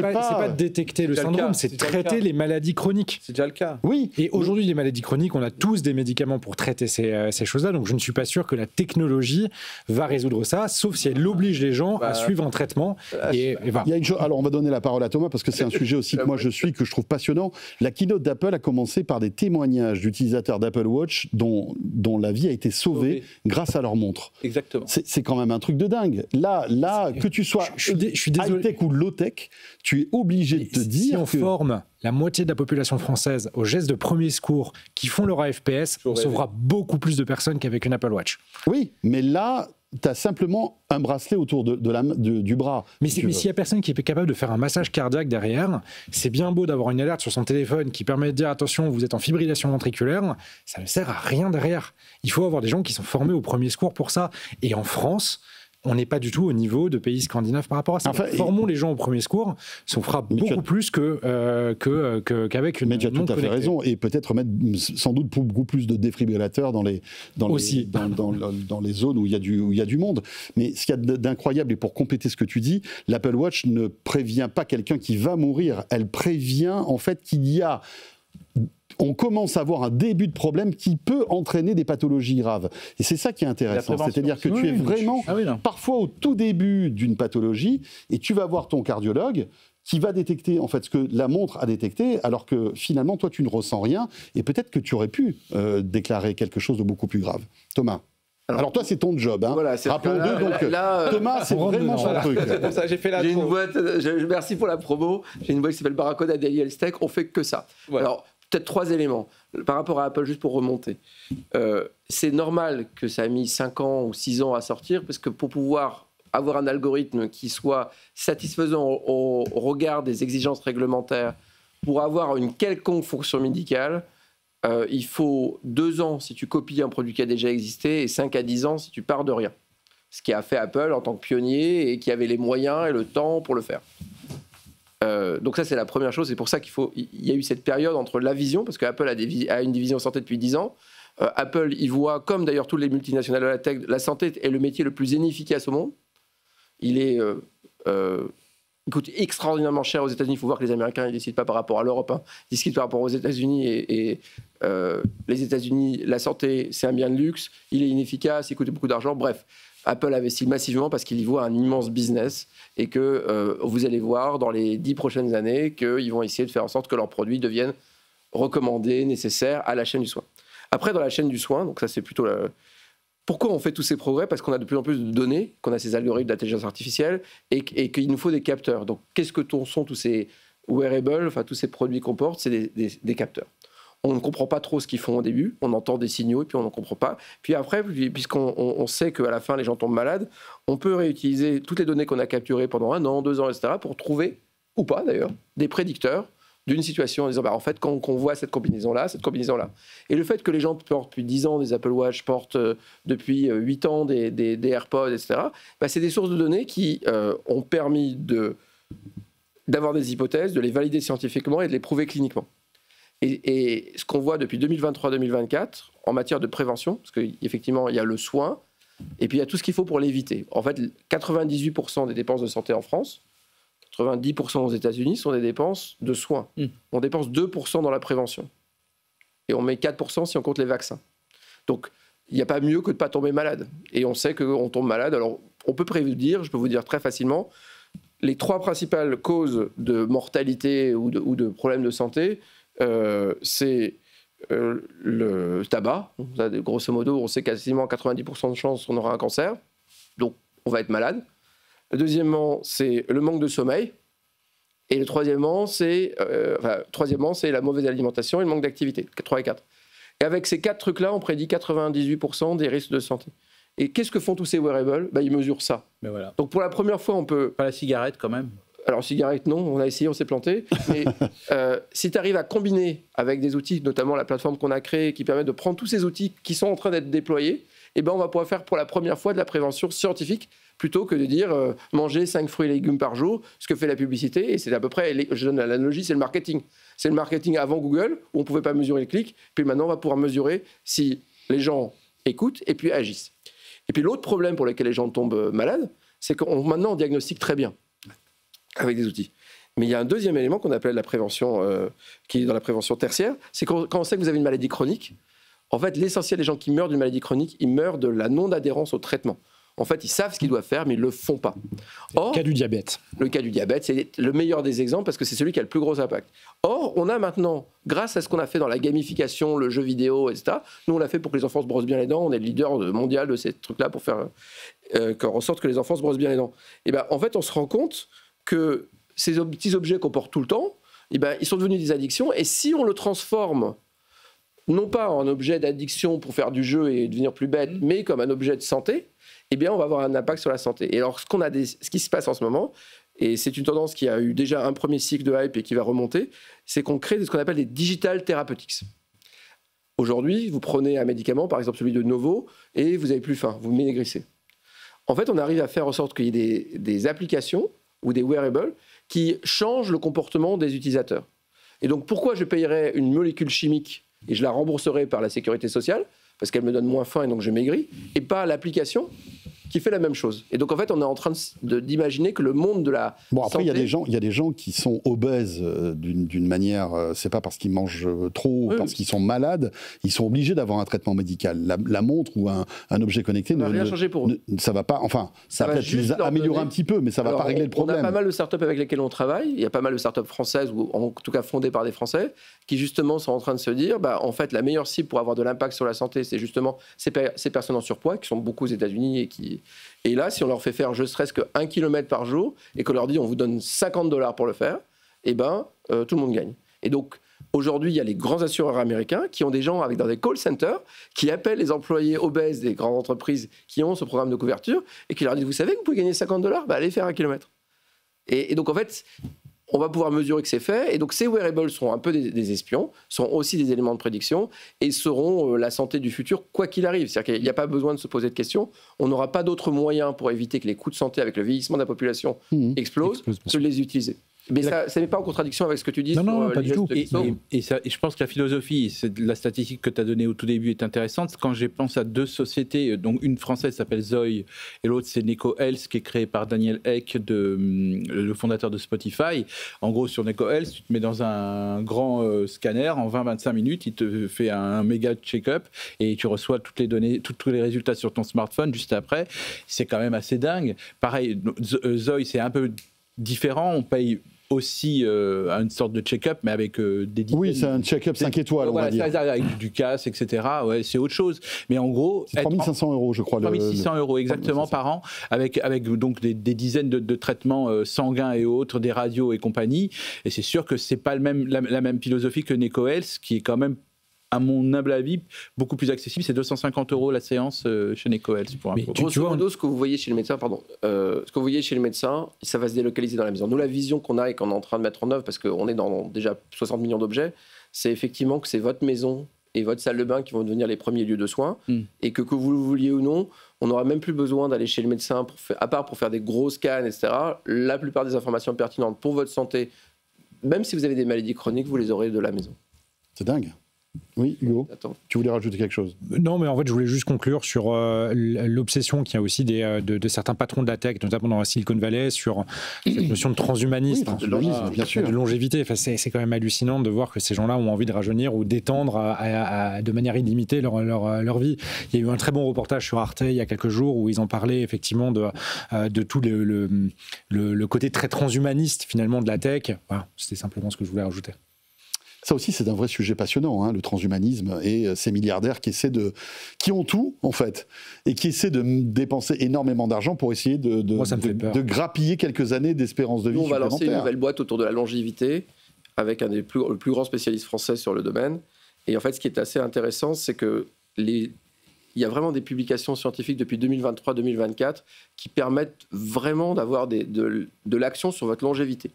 pas détecter le syndrome, c'est traiter les maladies chroniques. C'est déjà le cas. Oui. Et aujourd'hui, les maladies chroniques, on a tous des médicaments pour traiter ces choses-là. Donc, je ne suis pas sûr que la technologie va résoudre ça, sauf si elle oblige les gens à suivre un traitement. Il y a une chose. Alors, on va donner la parole à Thomas parce que c'est un sujet aussi que moi je suis, que je trouve passionnant. La keynote d'Apple a commencé par des témoignages d'utilisateurs d'Apple Watch dont la vie a été sauvée grâce à leur montre. Exactement. C'est quand même un truc de dingue. Là, que tu sois high-tech ou low-tech, tu es obligé de te dire si on forme la moitié de la population française aux gestes de premier secours qui font leur AFPS, on sauvera beaucoup plus de personnes qu'avec une Apple Watch. Oui, mais là, tu as simplement un bracelet autour du bras. Mais s'il n'y a personne qui est capable de faire un massage cardiaque derrière, c'est bien beau d'avoir une alerte sur son téléphone qui permet de dire attention, vous êtes en fibrillation ventriculaire, ça ne sert à rien derrière. Il faut avoir des gens qui sont formés au premier secours pour ça. Et en France, on n'est pas du tout au niveau de pays scandinaves par rapport à ça. Enfin, formons les gens au premier secours, ça fera beaucoup plus qu'avec une. Mais tu as tout à fait raison, et peut-être mettre sans doute beaucoup plus de défibrillateurs dans les zones où il y a du monde. Mais ce qu'il y a d'incroyable, et pour compléter ce que tu dis, l'Apple Watch ne prévient pas quelqu'un qui va mourir, elle prévient en fait qu'il y a. On commence à avoir un début de problème qui peut entraîner des pathologies graves. Et c'est ça qui est intéressant. C'est-à-dire que tu es vraiment parfois au tout début d'une pathologie et tu vas voir ton cardiologue qui va détecter en fait ce que la montre a détecté, alors que finalement, toi, tu ne ressens rien et peut-être que tu aurais pu déclarer quelque chose de beaucoup plus grave. Thomas. Alors toi, c'est ton job. Hein. Voilà, rappelons-le, donc Thomas, c'est vraiment son truc. C'est pour ça j'ai fait la merci pour la promo. J'ai une boîte qui s'appelle Barracuda Daily Health Tech. On fait que ça. Voilà. Alors, peut-être 3 éléments par rapport à Apple, juste pour remonter. C'est normal que ça a mis 5 ans ou 6 ans à sortir, parce que pour pouvoir avoir un algorithme qui soit satisfaisant au regard des exigences réglementaires, pour avoir une quelconque fonction médicale, il faut 2 ans si tu copies un produit qui a déjà existé et 5 à 10 ans si tu pars de rien. Ce qui a fait Apple en tant que pionnier et qui avait les moyens et le temps pour le faire. Donc ça, c'est la première chose. C'est pour ça qu'il y a eu cette période entre la vision, parce qu'Apple a une division santé depuis 10 ans. Apple, il voit, comme d'ailleurs tous les multinationales de la tech, la santé est le métier le plus inefficace au monde. Il coûte extraordinairement cher aux États-Unis. Il faut voir que les Américains, ils ne décident pas par rapport à l'Europe. Hein. Ils décident par rapport aux États-Unis. Et les États-Unis, la santé, c'est un bien de luxe. Il est inefficace, il coûte beaucoup d'argent. Bref. Apple investit massivement parce qu'il y voit un immense business et que vous allez voir dans les 10 prochaines années qu'ils vont essayer de faire en sorte que leurs produits deviennent recommandés, nécessaires à la chaîne du soin. Après, dans la chaîne du soin, donc ça c'est plutôt pourquoi on fait tous ces progrès? Parce qu'on a de plus en plus de données, qu'on a ces algorithmes d'intelligence artificielle et qu'il nous faut des capteurs. Donc qu'est-ce que sont tous ces wearables, enfin tous ces produits qu'on porte? C'est des capteurs. On ne comprend pas trop ce qu'ils font au début, on entend des signaux et puis on n'en comprend pas. Puis après, puisqu'on sait qu'à la fin les gens tombent malades, on peut réutiliser toutes les données qu'on a capturées pendant 1 an, 2 ans, etc. pour trouver, ou pas d'ailleurs, des prédicteurs d'une situation en disant en fait, quand on voit cette combinaison-là. Et le fait que les gens portent depuis 10 ans des Apple Watch, portent depuis 8 ans des AirPods, etc., c'est des sources de données qui ont permis d'avoir des hypothèses, de les valider scientifiquement et de les prouver cliniquement. Et ce qu'on voit depuis 2023-2024 en matière de prévention, parce qu'effectivement, il y a le soin, et puis il y a tout ce qu'il faut pour l'éviter. En fait, 98% des dépenses de santé en France, 90% aux États-Unis sont des dépenses de soins. On dépense 2% dans la prévention. Et on met 4% si on compte les vaccins. Donc, il n'y a pas mieux que de ne pas tomber malade. Et on sait qu'on tombe malade. Alors, on peut prévenir, je peux vous dire très facilement, les 3 principales causes de mortalité ou de problèmes de santé, c'est le tabac. Grosso modo, on sait quasiment 90% de chances qu'on aura un cancer, donc on va être malade. Deuxièmement, c'est le manque de sommeil. Et le troisièmement, c'est la mauvaise alimentation et le manque d'activité. 3 et 4. Et avec ces 4 trucs-là, on prédit 98% des risques de santé. Et qu'est-ce que font tous ces wearables ? Ils mesurent ça. Mais voilà. Donc pour la première fois, on peut... Pas la cigarette quand même. Alors cigarette, non, on a essayé, on s'est planté. Mais si tu arrives à combiner avec des outils, notamment la plateforme qu'on a créée, qui permet de prendre tous ces outils qui sont en train d'être déployés, on va pouvoir faire pour la première fois de la prévention scientifique, plutôt que de dire manger 5 fruits et légumes par jour, ce que fait la publicité. Et c'est à peu près, je donne l'analogie, c'est le marketing. C'est le marketing avant Google, où on ne pouvait pas mesurer le clic. Puis maintenant, on va pouvoir mesurer si les gens écoutent et puis agissent. Et puis l'autre problème pour lequel les gens tombent malades, c'est qu'on maintenant on diagnostique très bien avec des outils. Mais il y a un deuxième élément qu'on appelle la prévention, qui est dans la prévention tertiaire, c'est quand on sait que vous avez une maladie chronique, en fait l'essentiel des gens qui meurent d'une maladie chronique, ils meurent de la non-adhérence au traitement. En fait, ils savent ce qu'ils doivent faire, mais ils ne le font pas. Or, le cas du diabète. Le cas du diabète, c'est le meilleur des exemples parce que c'est celui qui a le plus gros impact. Or, on a maintenant, grâce à ce qu'on a fait dans la gamification, le jeu vidéo, etc., nous, on l'a fait pour que les enfants se brossent bien les dents. On est le leader mondial de ces trucs-là pour faire en sorte que les enfants se brossent bien les dents. Et en fait, on se rend compte que ces petits objets qu'on porte tout le temps, ils sont devenus des addictions. Et si on le transforme, non pas en objet d'addiction pour faire du jeu et devenir plus bête, mais comme un objet de santé, on va avoir un impact sur la santé. Et alors, ce qui se passe en ce moment, et c'est une tendance qui a eu déjà un premier cycle de hype et qui va remonter, c'est qu'on crée ce qu'on appelle des digital therapeutics. Aujourd'hui, vous prenez un médicament, par exemple celui de Novo, et vous n'avez plus faim, vous maigrissez. En fait, on arrive à faire en sorte qu'il y ait des applications ou des wearables qui changent le comportement des utilisateurs. Et donc, pourquoi je payerais une molécule chimique et je la rembourserai par la sécurité sociale, parce qu'elle me donne moins faim et donc je maigris, et pas l'application qui fait la même chose. Et donc en fait, on est en train d'imaginer que le monde de la après, santé... il y a des gens qui sont obèses d'une manière, c'est pas parce qu'ils mangent trop, parce qu'ils sont malades, ils sont obligés d'avoir un traitement médical. La montre ou un objet connecté ça va rien changer pour eux. Ça va pas, enfin, ça va peut-être les améliorer un petit peu, mais ça va pas régler le problème. On a pas mal de startups avec lesquelles on travaille, il y a pas mal de startups françaises, ou en tout cas fondées par des Français, qui justement sont en train de se dire, en fait, la meilleure cible pour avoir de l'impact sur la santé, c'est justement ces personnes en surpoids, qui sont beaucoup aux États-Unis et là, si on leur fait faire ne serait-ce que 1 km par jour et qu'on leur dit on vous donne $50 pour le faire, tout le monde gagne. Et donc, aujourd'hui, il y a les grands assureurs américains qui ont des gens dans des call centers qui appellent les employés obèses des grandes entreprises qui ont ce programme de couverture et qui leur disent vous savez que vous pouvez gagner $50 ? Allez faire 1 km. Et donc, en fait, on va pouvoir mesurer que c'est fait. Et donc, ces wearables seront un peu des espions, seront aussi des éléments de prédiction et seront la santé du futur, quoi qu'il arrive. C'est-à-dire qu'il n'y a pas besoin de se poser de questions. On n'aura pas d'autres moyens pour éviter que les coûts de santé avec le vieillissement de la population explosent que de les utiliser. Mais ça n'est pas en contradiction avec ce que tu dis. Non, pas du tout. Et je pense que la philosophie, la statistique que tu as donnée au tout début est intéressante. Quand je pense à 2 sociétés, donc une française s'appelle Zoe et l'autre c'est Neko Health qui est créée par Daniel Ek, le fondateur de Spotify. En gros, sur Neko Health, tu te mets dans un grand scanner, en 20-25 minutes, il te fait un méga check-up et tu reçois toutes les données, tous les résultats sur ton smartphone juste après. C'est quand même assez dingue. Pareil, Zoe, c'est un peu différent. On paye aussi une sorte de check-up, mais avec des dizaines... Oui, c'est un check-up 5 étoiles, on va dire. Avec du casse, etc. Ouais, c'est autre chose. Mais en gros... C'est 3 500 €, je crois. 3 600 € exactement par an, avec donc des dizaines de traitements sanguins et autres, des radios et compagnie. Et c'est sûr que c'est pas la même philosophie que Neko Health, qui est quand même, à mon humble avis, beaucoup plus accessible. C'est 250 € la séance chez Neko Health. Grosso modo, ce que vous voyez chez le médecin, ça va se délocaliser dans la maison. Nous, la vision qu'on a et qu'on est en train de mettre en œuvre, parce qu'on est dans déjà 60 millions d'objets, c'est effectivement que c'est votre maison et votre salle de bain qui vont devenir les premiers lieux de soins, et que vous le vouliez ou non, on n'aura même plus besoin d'aller chez le médecin, à part pour faire des gros scans, etc. La plupart des informations pertinentes pour votre santé, même si vous avez des maladies chroniques, vous les aurez de la maison. C'est dingue. Oui, Hugo, Attends. tu voulais rajouter quelque chose? Non, mais en fait, je voulais juste conclure sur l'obsession qu'il y a aussi de certains patrons de la tech, notamment dans la Silicon Valley, sur cette notion de transhumanisme, Oui, transhumanisme, bien sûr. de longévité. Enfin, c'est quand même hallucinant de voir que ces gens-là ont envie de rajeunir ou d'étendre de manière illimitée leur vie. Il y a eu un très bon reportage sur Arte il y a quelques jours où ils en parlaient effectivement de tout le côté très transhumaniste finalement de la tech. Voilà, c'était simplement ce que je voulais rajouter. Ça aussi, c'est un vrai sujet passionnant, hein, le transhumanisme et ces milliardaires qui ont tout, en fait, et qui essaient de dépenser énormément d'argent pour essayer Moi, ça me fait peur. de grappiller quelques années d'espérance de vie Nous, on va lancer une supplémentaire. nouvelle boîte autour de la longévité avec le plus grand spécialiste français sur le domaine. Et en fait, ce qui est assez intéressant, c'est que il y a vraiment des publications scientifiques depuis 2023-2024 qui permettent vraiment d'avoir de l'action sur votre longévité.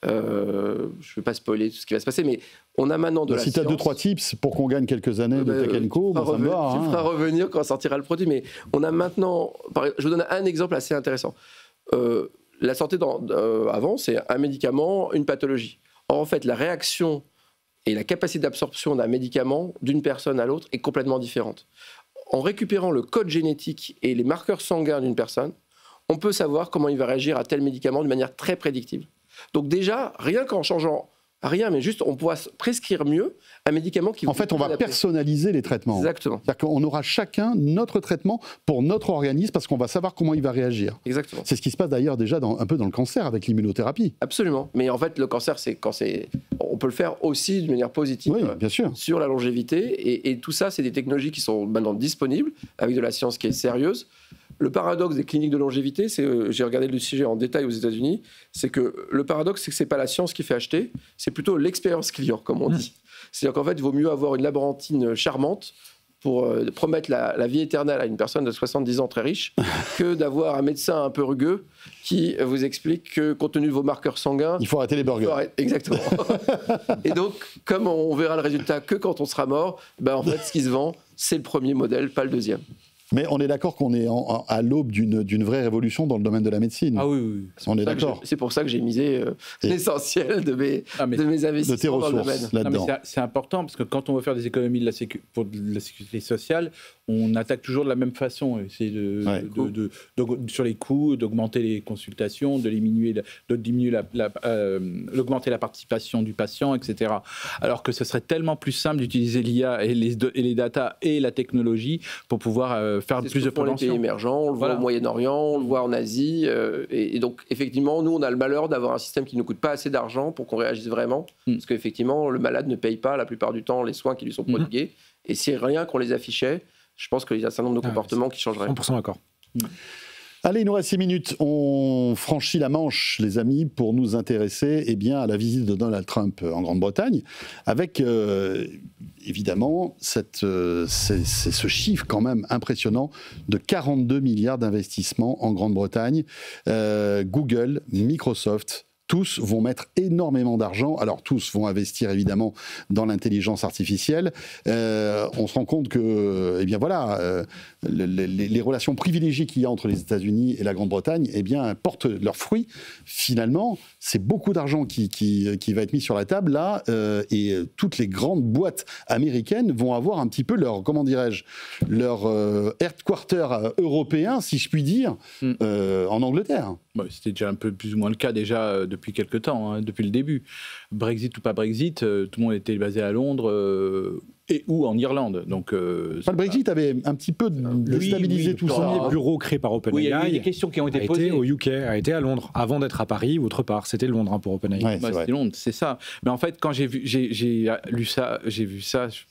Je ne vais pas spoiler tout ce qui va se passer, mais on a maintenant de la Si tu as science. 2-3 tips pour qu'on gagne quelques années de Tech & Co, ça me va. Tu me feras revenir quand sortira le produit, mais on a maintenant... Je vous donne un exemple assez intéressant. La santé avant, c'est un médicament, une pathologie. Or, en fait, la réaction et la capacité d'absorption d'un médicament d'une personne à l'autre est complètement différente. En récupérant le code génétique et les marqueurs sanguins d'une personne, on peut savoir comment il va réagir à tel médicament de manière très prédictible. Donc déjà, rien qu'en changeant rien, mais juste on pourra prescrire mieux un médicament qui... En fait, on va personnaliser les traitements. Exactement. C'est-à-dire qu'on aura chacun notre traitement pour notre organisme parce qu'on va savoir comment il va réagir. Exactement. C'est ce qui se passe d'ailleurs déjà un peu dans le cancer avec l'immunothérapie. Absolument. Mais en fait, le cancer, on peut le faire aussi de manière positive. Oui, bien sûr. Sur la longévité. Et tout ça, c'est des technologies qui sont maintenant disponibles avec de la science qui est sérieuse. Le paradoxe des cliniques de longévité, j'ai regardé le sujet en détail aux États-Unis, c'est que le paradoxe, c'est que c'est pas la science qui fait acheter, c'est plutôt l'expérience client, comme on dit. C'est-à-dire qu'en fait, il vaut mieux avoir une laborantine charmante pour promettre la vie éternelle à une personne de 70 ans très riche que d'avoir un médecin un peu rugueux qui vous explique que, compte tenu de vos marqueurs sanguins... Il faut arrêter les burgers. Exactement. Et donc, comme on verra le résultat que quand on sera mort, en fait, ce qui se vend, c'est le premier modèle, pas le deuxième. Mais on est d'accord qu'on est à l'aube d'une vraie révolution dans le domaine de la médecine. Ah oui, oui. On est d'accord. C'est pour ça que j'ai misé l'essentiel de mes investissements de tes dans le domaine. ressources là-dedans. C'est important parce que quand on veut faire des économies pour de la sécurité sociale, on attaque toujours de la même façon. Essayer sur les coûts, d'augmenter les consultations, d'augmenter la participation du patient, etc. Alors que ce serait tellement plus simple d'utiliser l'IA et les data et la technologie pour pouvoir faire plus de prévention. Les pays émergents, on le voit au Moyen-Orient, on le voit en Asie. Et donc, effectivement, nous, on a le malheur d'avoir un système qui ne coûte pas assez d'argent pour qu'on réagisse vraiment. Parce qu'effectivement, le malade ne paye pas la plupart du temps les soins qui lui sont prodigués. Et si rien qu'on les affichait, je pense qu'il y a un certain nombre de comportements qui changeraient. 100% d'accord. Allez, il nous reste 6 minutes. On franchit la Manche, les amis, pour nous intéresser à la visite de Donald Trump en Grande-Bretagne, avec évidemment ce chiffre quand même impressionnant de 42 milliards d'investissements en Grande-Bretagne. Google, Microsoft, tous vont mettre énormément d'argent. Alors, tous vont investir évidemment dans l'intelligence artificielle. On se rend compte que, les relations privilégiées qu'il y a entre les États-Unis et la Grande-Bretagne, portent leurs fruits. Finalement, c'est beaucoup d'argent qui va être mis sur la table là, et toutes les grandes boîtes américaines vont avoir un petit peu leur headquarter européen, si je puis dire, en Angleterre. C'était déjà un peu plus ou moins le cas déjà depuis quelques temps, depuis le début. Brexit ou pas Brexit, tout le monde était basé à Londres ou en Irlande. Donc, le Brexit avait un petit peu déstabilisé tout ça. Le premier bureau créé par OpenAI, il y a eu des questions qui ont été posées. Au UK, a été à Londres, avant d'être à Paris ou autre part. C'était Londres pour OpenAI. Ouais, c'était Londres, c'est ça. Mais en fait, quand j'ai vu ça,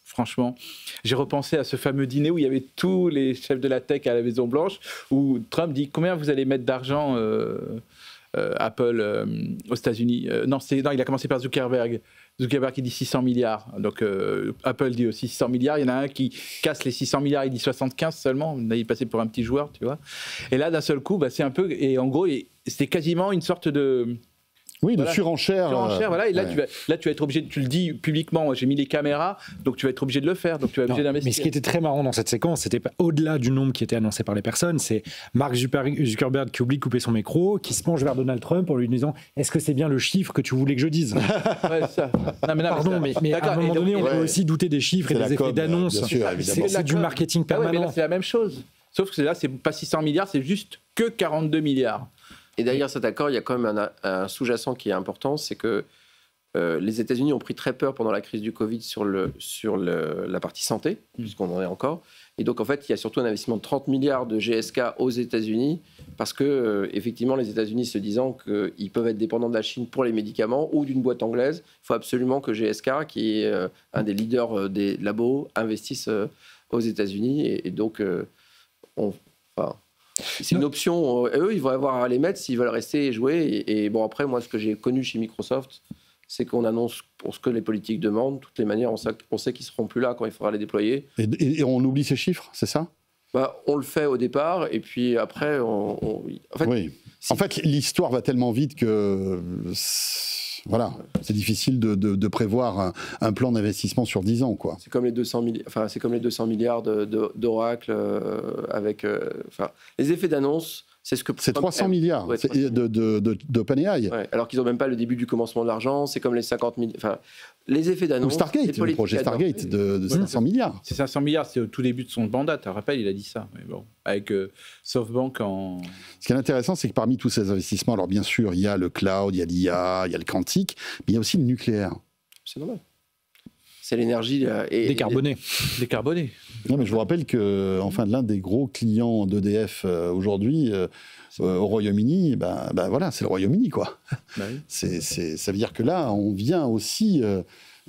franchement, j'ai repensé à ce fameux dîner où il y avait tous les chefs de la tech à la Maison Blanche, où Trump dit combien vous allez mettre d'argent Apple aux États-Unis. Non, il a commencé par Zuckerberg. Zuckerberg qui dit 600 milliards. Donc Apple dit aussi 600 milliards. Il y en a un qui casse les 600 milliards, il dit 75 seulement. Là, il est passé pour un petit joueur, tu vois. Et là, d'un seul coup, c'est un peu... Et en gros, c'était quasiment une sorte de... Oui, de surenchère. Voilà. Et là, tu vas être obligé, tu le dis publiquement, j'ai mis les caméras, donc tu vas être obligé de le faire, donc tu vas être obligé d'investir. Mais ce qui était très marrant dans cette séquence, c'était pas au-delà du nombre qui était annoncé par les personnes, c'est Mark Zuckerberg qui oublie de couper son micro, qui se penche vers Donald Trump en lui disant « Est-ce que c'est bien le chiffre que tu voulais que je dise ?» ça. Pardon, mais à un moment donné, on peut aussi douter des chiffres et des effets d'annonce. C'est du marketing permanent. Mais là, c'est la même chose. Sauf que là, c'est pas 600 milliards, c'est juste que 42 milliards. Et derrière cet accord, il y a quand même un sous-jacent qui est important, c'est que les États-Unis ont pris très peur pendant la crise du Covid sur la partie santé, puisqu'on en est encore. Et donc, en fait, il y a surtout un investissement de 30 milliards de GSK aux États-Unis, parce que, effectivement, les États-Unis se disant qu'ils peuvent être dépendants de la Chine pour les médicaments ou d'une boîte anglaise, il faut absolument que GSK, qui est un des leaders des labos, investisse aux États-Unis. Et donc, c'est une option. Eux, ils vont avoir à les mettre s'ils veulent rester et jouer. Et bon, après, moi, ce que j'ai connu chez Microsoft, c'est qu'on annonce pour ce que les politiques demandent. De toutes les manières, on sait qu'ils ne seront plus là quand il faudra les déployer. Et on oublie ces chiffres, c'est ça ? On le fait au départ, et puis après, En fait, l'histoire va tellement vite que... Voilà, c'est difficile de prévoir un plan d'investissement sur 10 ans, quoi. C'est comme les 200 milliards d'Oracle avec... les effets d'annonce, c'est ce que... C'est 300 milliards d'OpenAI. Ouais, alors qu'ils n'ont même pas le début du commencement de l'argent, c'est comme les 50 milliards... Enfin, les effets d'annonce... Ou Stargate, le projet Stargate de 500 milliards. C'est 500 milliards, c'est au tout début de son mandat, tu te rappelles, il a dit ça. Mais bon, avec SoftBank en... Ce qui est intéressant, c'est que parmi tous ces investissements, alors bien sûr, il y a le cloud, il y a l'IA, il y a le quantique, mais il y a aussi le nucléaire. C'est normal. C'est l'énergie... Décarbonée. Décarbonée. Non, mais je vous rappelle que l'un des gros clients d'EDF aujourd'hui... au Royaume-Uni, voilà, c'est le Royaume-Uni, quoi. Bah oui. Ça veut dire que là, on vient aussi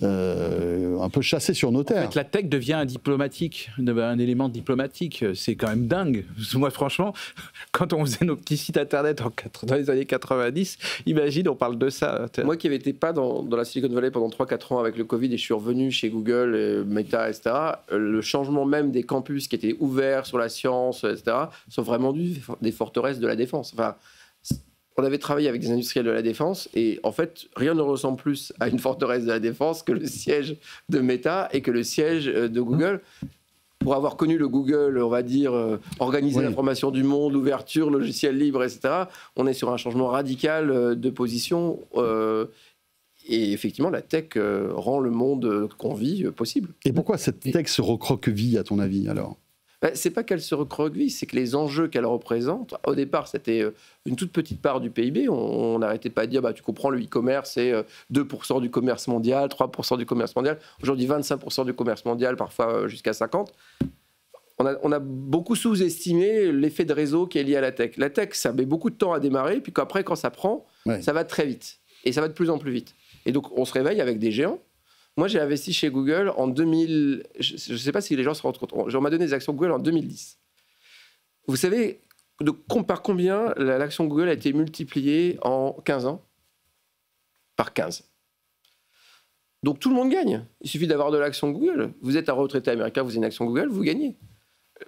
un peu chasser sur nos terres. En fait, la tech devient un élément diplomatique. C'est quand même dingue. Moi, franchement, quand on faisait nos petits sites internet dans les années 90, imagine, on parle de ça. Moi qui n'avais été pas dans la Silicon Valley pendant 3-4 ans avec le Covid et je suis revenu chez Google, Meta, etc., le changement même des campus qui étaient ouverts sur la science, etc., sont vraiment des forteresses de la défense. Enfin, on avait travaillé avec des industriels de la défense et en fait, rien ne ressemble plus à une forteresse de la défense que le siège de Meta et que le siège de Google. Pour avoir connu le Google, on va dire, organiser l'information du monde, l'ouverture, le logiciel libre, etc., on est sur un changement radical de position. Et effectivement, la tech rend le monde qu'on vit possible. Et pourquoi cette tech se recroqueville, à ton avis, alors ? C'est pas qu'elle se recroqueville, c'est que les enjeux qu'elle représente, au départ, c'était une toute petite part du PIB. On n'arrêtait pas de dire, tu comprends, le e-commerce, c'est 2% du commerce mondial, 3% du commerce mondial. Aujourd'hui, 25% du commerce mondial, parfois jusqu'à 50%. On a beaucoup sous-estimé l'effet de réseau qui est lié à la tech. La tech, ça met beaucoup de temps à démarrer, puis qu'après, quand ça prend, ça va très vite. Et ça va de plus en plus vite. Et donc, on se réveille avec des géants. Moi, j'ai investi chez Google en 2000... Je ne sais pas si les gens se rendent compte. On m'a donné des actions Google en 2010. Vous savez par combien l'action Google a été multipliée en 15 ans ? Par 15. Donc, tout le monde gagne. Il suffit d'avoir de l'action Google. Vous êtes un retraité américain, vous avez une action Google, vous gagnez.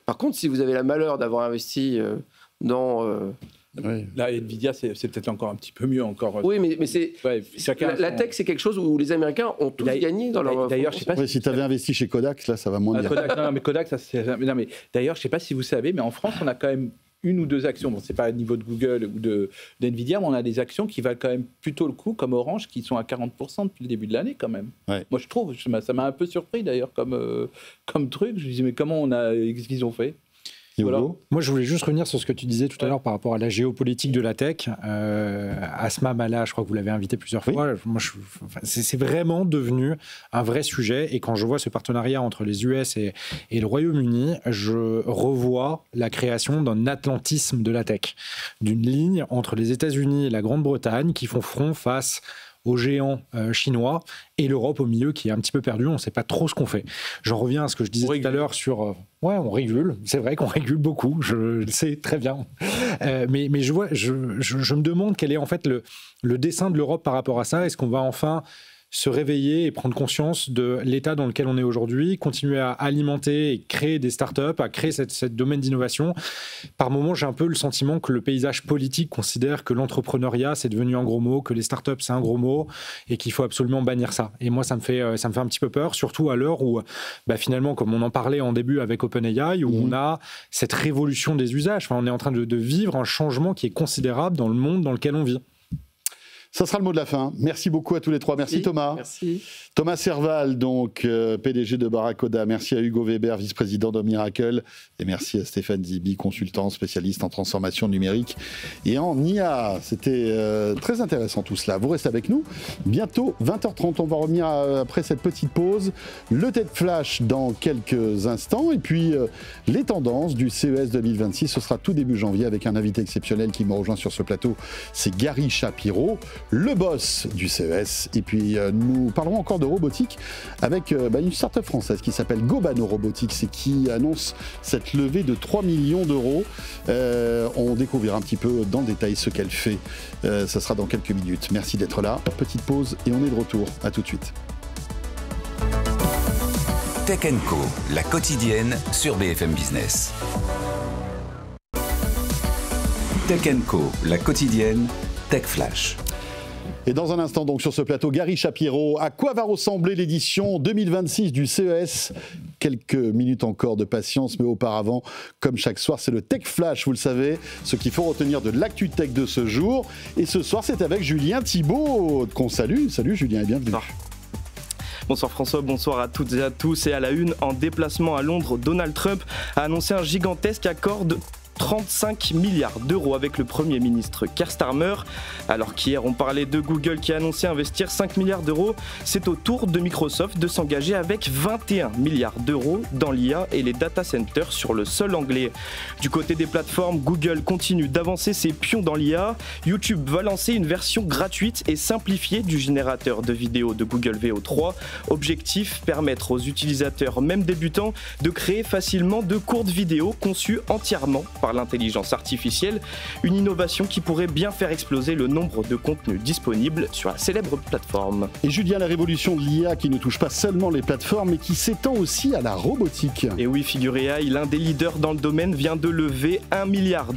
Par contre, si vous avez le malheur d'avoir investi dans... Là, Nvidia, c'est peut-être encore un petit peu mieux. Oui, mais c'est la tech, c'est quelque chose où les Américains ont tous gagné dans leur... D'ailleurs, je sais pas si tu avais investi chez Kodak, là, ça va moins bien. Kodak, ça c'est... Non, mais d'ailleurs, je ne sais pas si vous savez, mais en France, on a quand même une ou deux actions. Bon, c'est pas au niveau de Google ou d'Nvidia, mais on a des actions qui valent quand même plutôt le coup, comme Orange, qui sont à 40% depuis le début de l'année, quand même. Ouais. Moi, je trouve, ça m'a un peu surpris, d'ailleurs, comme truc. Je me disais, mais qu'est-ce qu'ils ont fait ? Voilà. Moi, je voulais juste revenir sur ce que tu disais tout à l'heure par rapport à la géopolitique de la tech. Asma Mala, je crois que vous l'avez invité plusieurs fois. Moi, c'est vraiment devenu un vrai sujet. Et quand je vois ce partenariat entre les US et le Royaume-Uni, je revois la création d'un atlantisme de la tech, d'une ligne entre les États-Unis et la Grande-Bretagne qui font front face aux géants chinois et l'Europe au milieu qui est un petit peu perdue, on ne sait pas trop ce qu'on fait. J'en reviens à ce que je disais tout à l'heure sur... on régule, c'est vrai qu'on régule beaucoup, je le sais très bien. Mais je me demande quel est en fait le dessin de l'Europe par rapport à ça. Est-ce qu'on va enfin se réveiller et prendre conscience de l'état dans lequel on est aujourd'hui, continuer à alimenter et créer des startups, à créer cette domaine d'innovation. Par moments, j'ai un peu le sentiment que le paysage politique considère que l'entrepreneuriat, c'est devenu un gros mot, que les startups, c'est un gros mot, et qu'il faut absolument bannir ça. Et moi, ça me fait un petit peu peur, surtout à l'heure où, finalement, comme on en parlait en début avec OpenAI, où on a cette révolution des usages. Enfin, on est en train de vivre un changement qui est considérable dans le monde dans lequel on vit. Ça sera le mot de la fin. Merci beaucoup à tous les trois. Merci Thomas. Merci. Thomas Serval, donc PDG de Barracoda. Merci à Hugo Weber, vice-président de Miracle. Et merci à Stéphane Zibi, consultant spécialiste en transformation numérique et en IA. C'était très intéressant tout cela. Vous restez avec nous. Bientôt 20h30. On va revenir après cette petite pause. Le Tech Flash dans quelques instants. Et puis les tendances du CES 2026. Ce sera tout début janvier avec un invité exceptionnel qui me rejoint sur ce plateau. C'est Gary Shapiro, le boss du CES. Et puis nous parlerons encore de robotique avec une start-up française qui s'appelle Gobano Robotics et qui annonce cette levée de 3 millions d'euros. On découvrira un petit peu dans le détail ce qu'elle fait. Ça sera dans quelques minutes. Merci d'être là. Petite pause et on est de retour. À tout de suite. Tech & Co, la quotidienne sur BFM Business. Tech & Co, la quotidienne, Tech Flash. Et dans un instant, donc, sur ce plateau, Gary Shapiro, à quoi va ressembler l'édition 2026 du CES ? Quelques minutes encore de patience, mais auparavant, comme chaque soir, c'est le Tech Flash, vous le savez, ce qu'il faut retenir de l'actu tech de ce jour. Et ce soir, c'est avec Julien Thibault, qu'on salue. Salut Julien et bienvenue. Bonsoir François, bonsoir à toutes et à tous. Et à la une, en déplacement à Londres, Donald Trump a annoncé un gigantesque accord de 35 milliards d'euros avec le Premier ministre Keir Starmer. Alors qu'hier on parlait de Google qui a annoncé investir 5 milliards d'euros, c'est au tour de Microsoft de s'engager avec 21 milliards d'euros dans l'IA et les data centers sur le sol anglais. Du côté des plateformes, Google continue d'avancer ses pions dans l'IA. YouTube va lancer une version gratuite et simplifiée du générateur de vidéos de Google VO3. Objectif, permettre aux utilisateurs, même débutants, de créer facilement de courtes vidéos conçues entièrement par l'intelligence artificielle, une innovation qui pourrait bien faire exploser le nombre de contenus disponibles sur la célèbre plateforme. Et Julien, la révolution de l'IA qui ne touche pas seulement les plateformes, mais qui s'étend aussi à la robotique. Et oui, figurez-vous, l'un des leaders dans le domaine vient de lever $1 milliard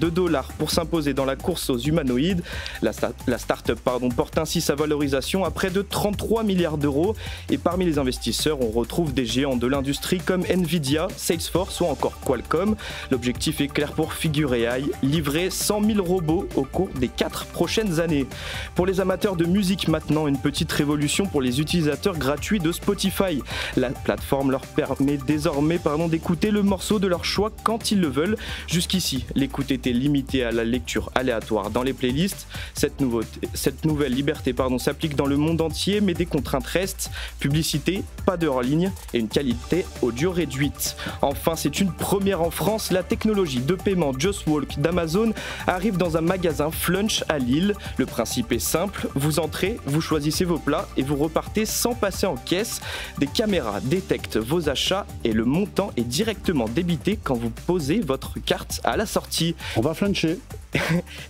pour s'imposer dans la course aux humanoïdes. La start-up porte ainsi sa valorisation à près de 33 milliards d'euros. Et parmi les investisseurs, on retrouve des géants de l'industrie comme Nvidia, Salesforce ou encore Qualcomm. L'objectif est clair pour Figure.ai, livrer 100 000 robots au cours des 4 prochaines années. Pour les amateurs de musique maintenant, une petite révolution pour les utilisateurs gratuits de Spotify. La plateforme leur permet désormais d'écouter le morceau de leur choix quand ils le veulent. Jusqu'ici, l'écoute était limitée à la lecture aléatoire dans les playlists. Cette nouvelle liberté s'applique dans le monde entier, mais des contraintes restent. Publicité, pas d'heure en ligne et une qualité audio réduite. Enfin, c'est une première en France, la technologie de paiement Just Walk d'Amazon arrive dans un magasin Flunch à Lille. Le principe est simple, vous entrez, vous choisissez vos plats et vous repartez sans passer en caisse. Des caméras détectent vos achats et le montant est directement débité quand vous posez votre carte à la sortie. On va fluncher.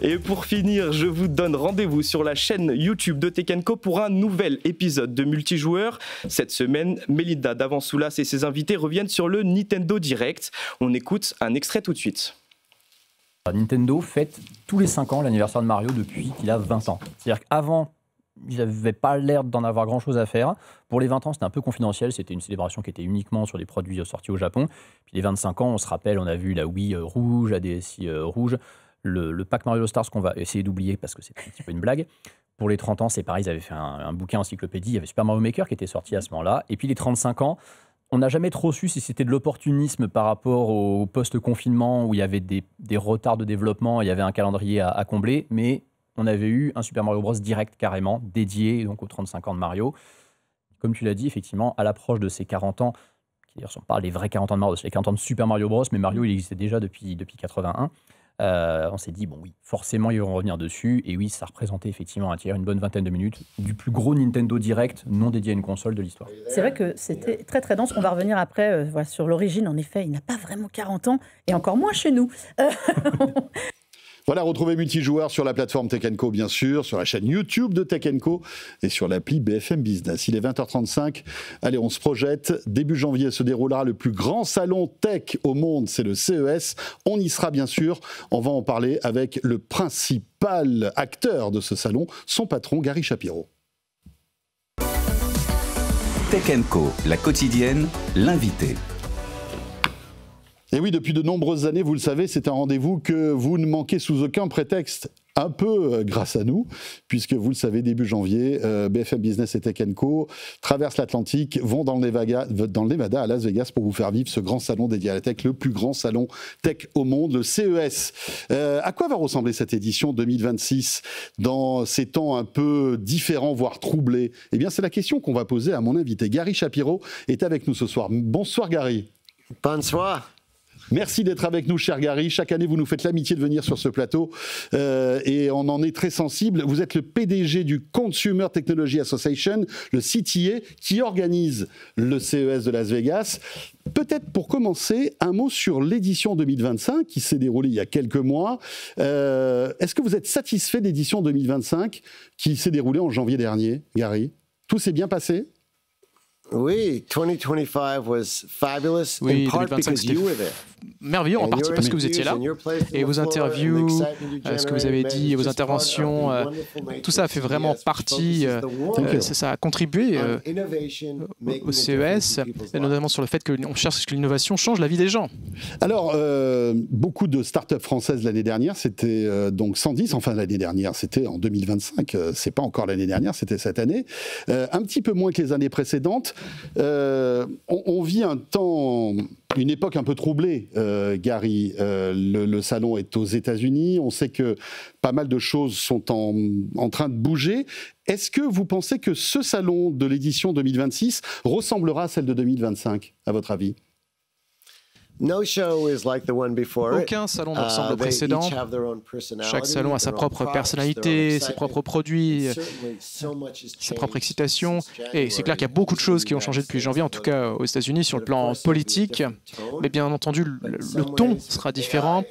Et pour finir, je vous donne rendez-vous sur la chaîne YouTube de Tech & Co pour un nouvel épisode de multijoueur. Cette semaine, Melinda Davansoulas et ses invités reviennent sur le Nintendo Direct. On écoute un extrait tout de suite. Nintendo fête tous les 5 ans l'anniversaire de Mario depuis qu'il a 20 ans. C'est-à-dire qu'avant, ils n'avaient pas l'air d'en avoir grand-chose à faire. Pour les 20 ans, c'était un peu confidentiel. C'était une célébration qui était uniquement sur des produits sortis au Japon. Puis les 25 ans, on se rappelle, on a vu la Wii rouge, la DSi rouge, le pack Mario Stars qu'on va essayer d'oublier parce que c'est un petit peu une blague. Pour les 30 ans, c'est pareil, ils avaient fait un bouquin encyclopédie. Il y avait Super Mario Maker qui était sorti à ce moment-là. Et puis les 35 ans, on n'a jamais trop su si c'était de l'opportunisme par rapport au post-confinement où il y avait des retards de développement, il y avait un calendrier à combler, mais on avait eu un Super Mario Bros direct carrément, dédié donc aux 35 ans de Mario. Comme tu l'as dit, effectivement, à l'approche de ces 40 ans, qui d'ailleurs ne sont pas les vrais 40 ans de Mario, c'est les 40 ans de Super Mario Bros, mais Mario, il existait déjà depuis 81. On s'est dit, bon oui, forcément, ils vont revenir dessus. Et oui, ça représentait effectivement une bonne vingtaine de minutes du plus gros Nintendo Direct non dédié à une console de l'histoire. C'est vrai que c'était très très dense. On va revenir après sur l'origine. En effet, il n'a pas vraiment 40 ans et encore moins chez nous. Voilà, retrouvez Multijoueur sur la plateforme Tech & Co, bien sûr, sur la chaîne YouTube de Tech & Co et sur l'appli BFM Business. Il est 20h35. Allez, on se projette. Début janvier se déroulera le plus grand salon tech au monde, c'est le CES. On y sera, bien sûr. On va en parler avec le principal acteur de ce salon, son patron, Gary Shapiro. Tech & Co, la quotidienne, l'invité. Et oui, depuis de nombreuses années, vous le savez, c'est un rendez-vous que vous ne manquez sous aucun prétexte. Un peu grâce à nous, puisque vous le savez, début janvier, BFM Business et Tech & Co traversent l'Atlantique, vont dans le Nevada, à Las Vegas, pour vous faire vivre ce grand salon dédié à la tech, le plus grand salon tech au monde, le CES. À quoi va ressembler cette édition 2026 dans ces temps un peu différents, voire troublés? Eh bien, c'est la question qu'on va poser à mon invité. Gary Shapiro est avec nous ce soir. Bonsoir Gary. Bonsoir. Merci d'être avec nous, cher Gary. Chaque année, vous nous faites l'amitié de venir sur ce plateau et on en est très sensible. Vous êtes le PDG du Consumer Technology Association, le CTA, qui organise le CES de Las Vegas. Peut-être pour commencer, un mot sur l'édition 2025 qui s'est déroulée il y a quelques mois. Est-ce que vous êtes satisfait de l'édition 2025 qui s'est déroulée en janvier dernier, Gary? Tout s'est bien passé? Oui, 2025 was fabulous. Oui, in part 2025 because you were there. merveilleux, en partie parce que vous étiez là. Et vos interviews, ce que vous avez dit, et vos interventions, tout ça a fait vraiment partie, ça a contribué au CES, et notamment sur le fait qu'on cherche que l'innovation change la vie des gens. Alors, beaucoup de startups françaises l'année dernière, c'était donc 110, enfin l'année dernière, c'était en 2025, c'est pas encore l'année dernière, c'était cette année, un petit peu moins que les années précédentes. On vit un temps, une époque un peu troublée, Gary. Le salon est aux États-Unis. On sait que pas mal de choses sont en train de bouger. Est-ce que vous pensez que ce salon de l'édition 2026 ressemblera à celle de 2025, à votre avis? Aucun salon ne ressemble au précédent. Chaque salon a sa propre personnalité, ses propres produits, sa propre excitation. Et c'est clair qu'il y a beaucoup de choses qui ont changé depuis janvier, en tout cas aux États-Unis, sur le plan politique. Mais bien entendu, le ton sera différent.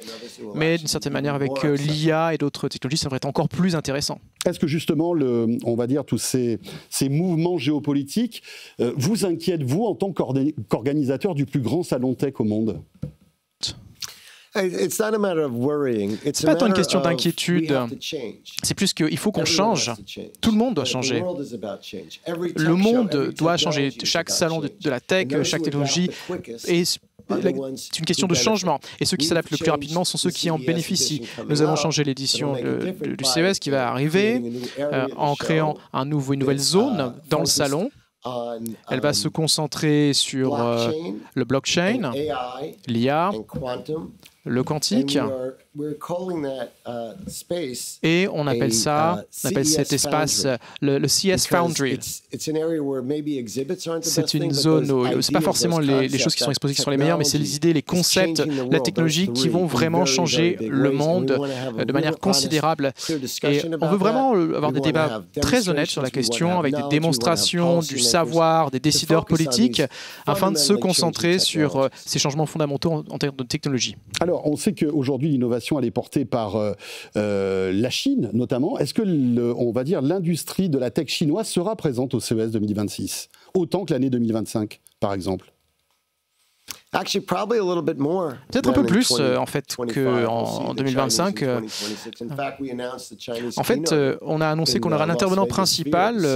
Mais d'une certaine manière, avec l'IA et d'autres technologies, ça devrait être encore plus intéressant. Est-ce que justement, on va dire, tous ces mouvements géopolitiques vous inquiètent, vous, en tant qu'organisateur du plus grand salon tech au monde? C'est pas tant une question d'inquiétude, c'est plus qu'il faut qu'on change. Tout le monde doit changer. Le monde doit changer. Chaque salon de la tech, chaque technologie est c'est une question de changement. Et ceux qui s'adaptent le plus rapidement sont ceux qui en bénéficient. Nous allons changer l'édition du CES qui va arriver en créant une nouvelle zone dans le salon. Elle va se concentrer sur le blockchain, l'IA, le quantique. Et on appelle cet espace le CS Foundry. C'est une zone où c'est pas forcément les choses qui sont exposées qui sont les meilleures, mais c'est les idées, les concepts, la technologie qui vont vraiment changer le monde de manière considérable. Et on veut vraiment avoir des débats très honnêtes sur la question, avec des démonstrations du savoir des décideurs politiques, afin de se concentrer sur ces changements fondamentaux en termes de technologie. Alors, on sait qu'aujourd'hui, l'innovation, elle est portée par la Chine, notamment. Est-ce que, on va dire, l'industrie de la tech chinoise sera présente au CES 2026, autant que l'année 2025, par exemple? Peut-être un peu plus, en fait, qu'en 2025. En fait, on a annoncé qu'on aura un intervenant principal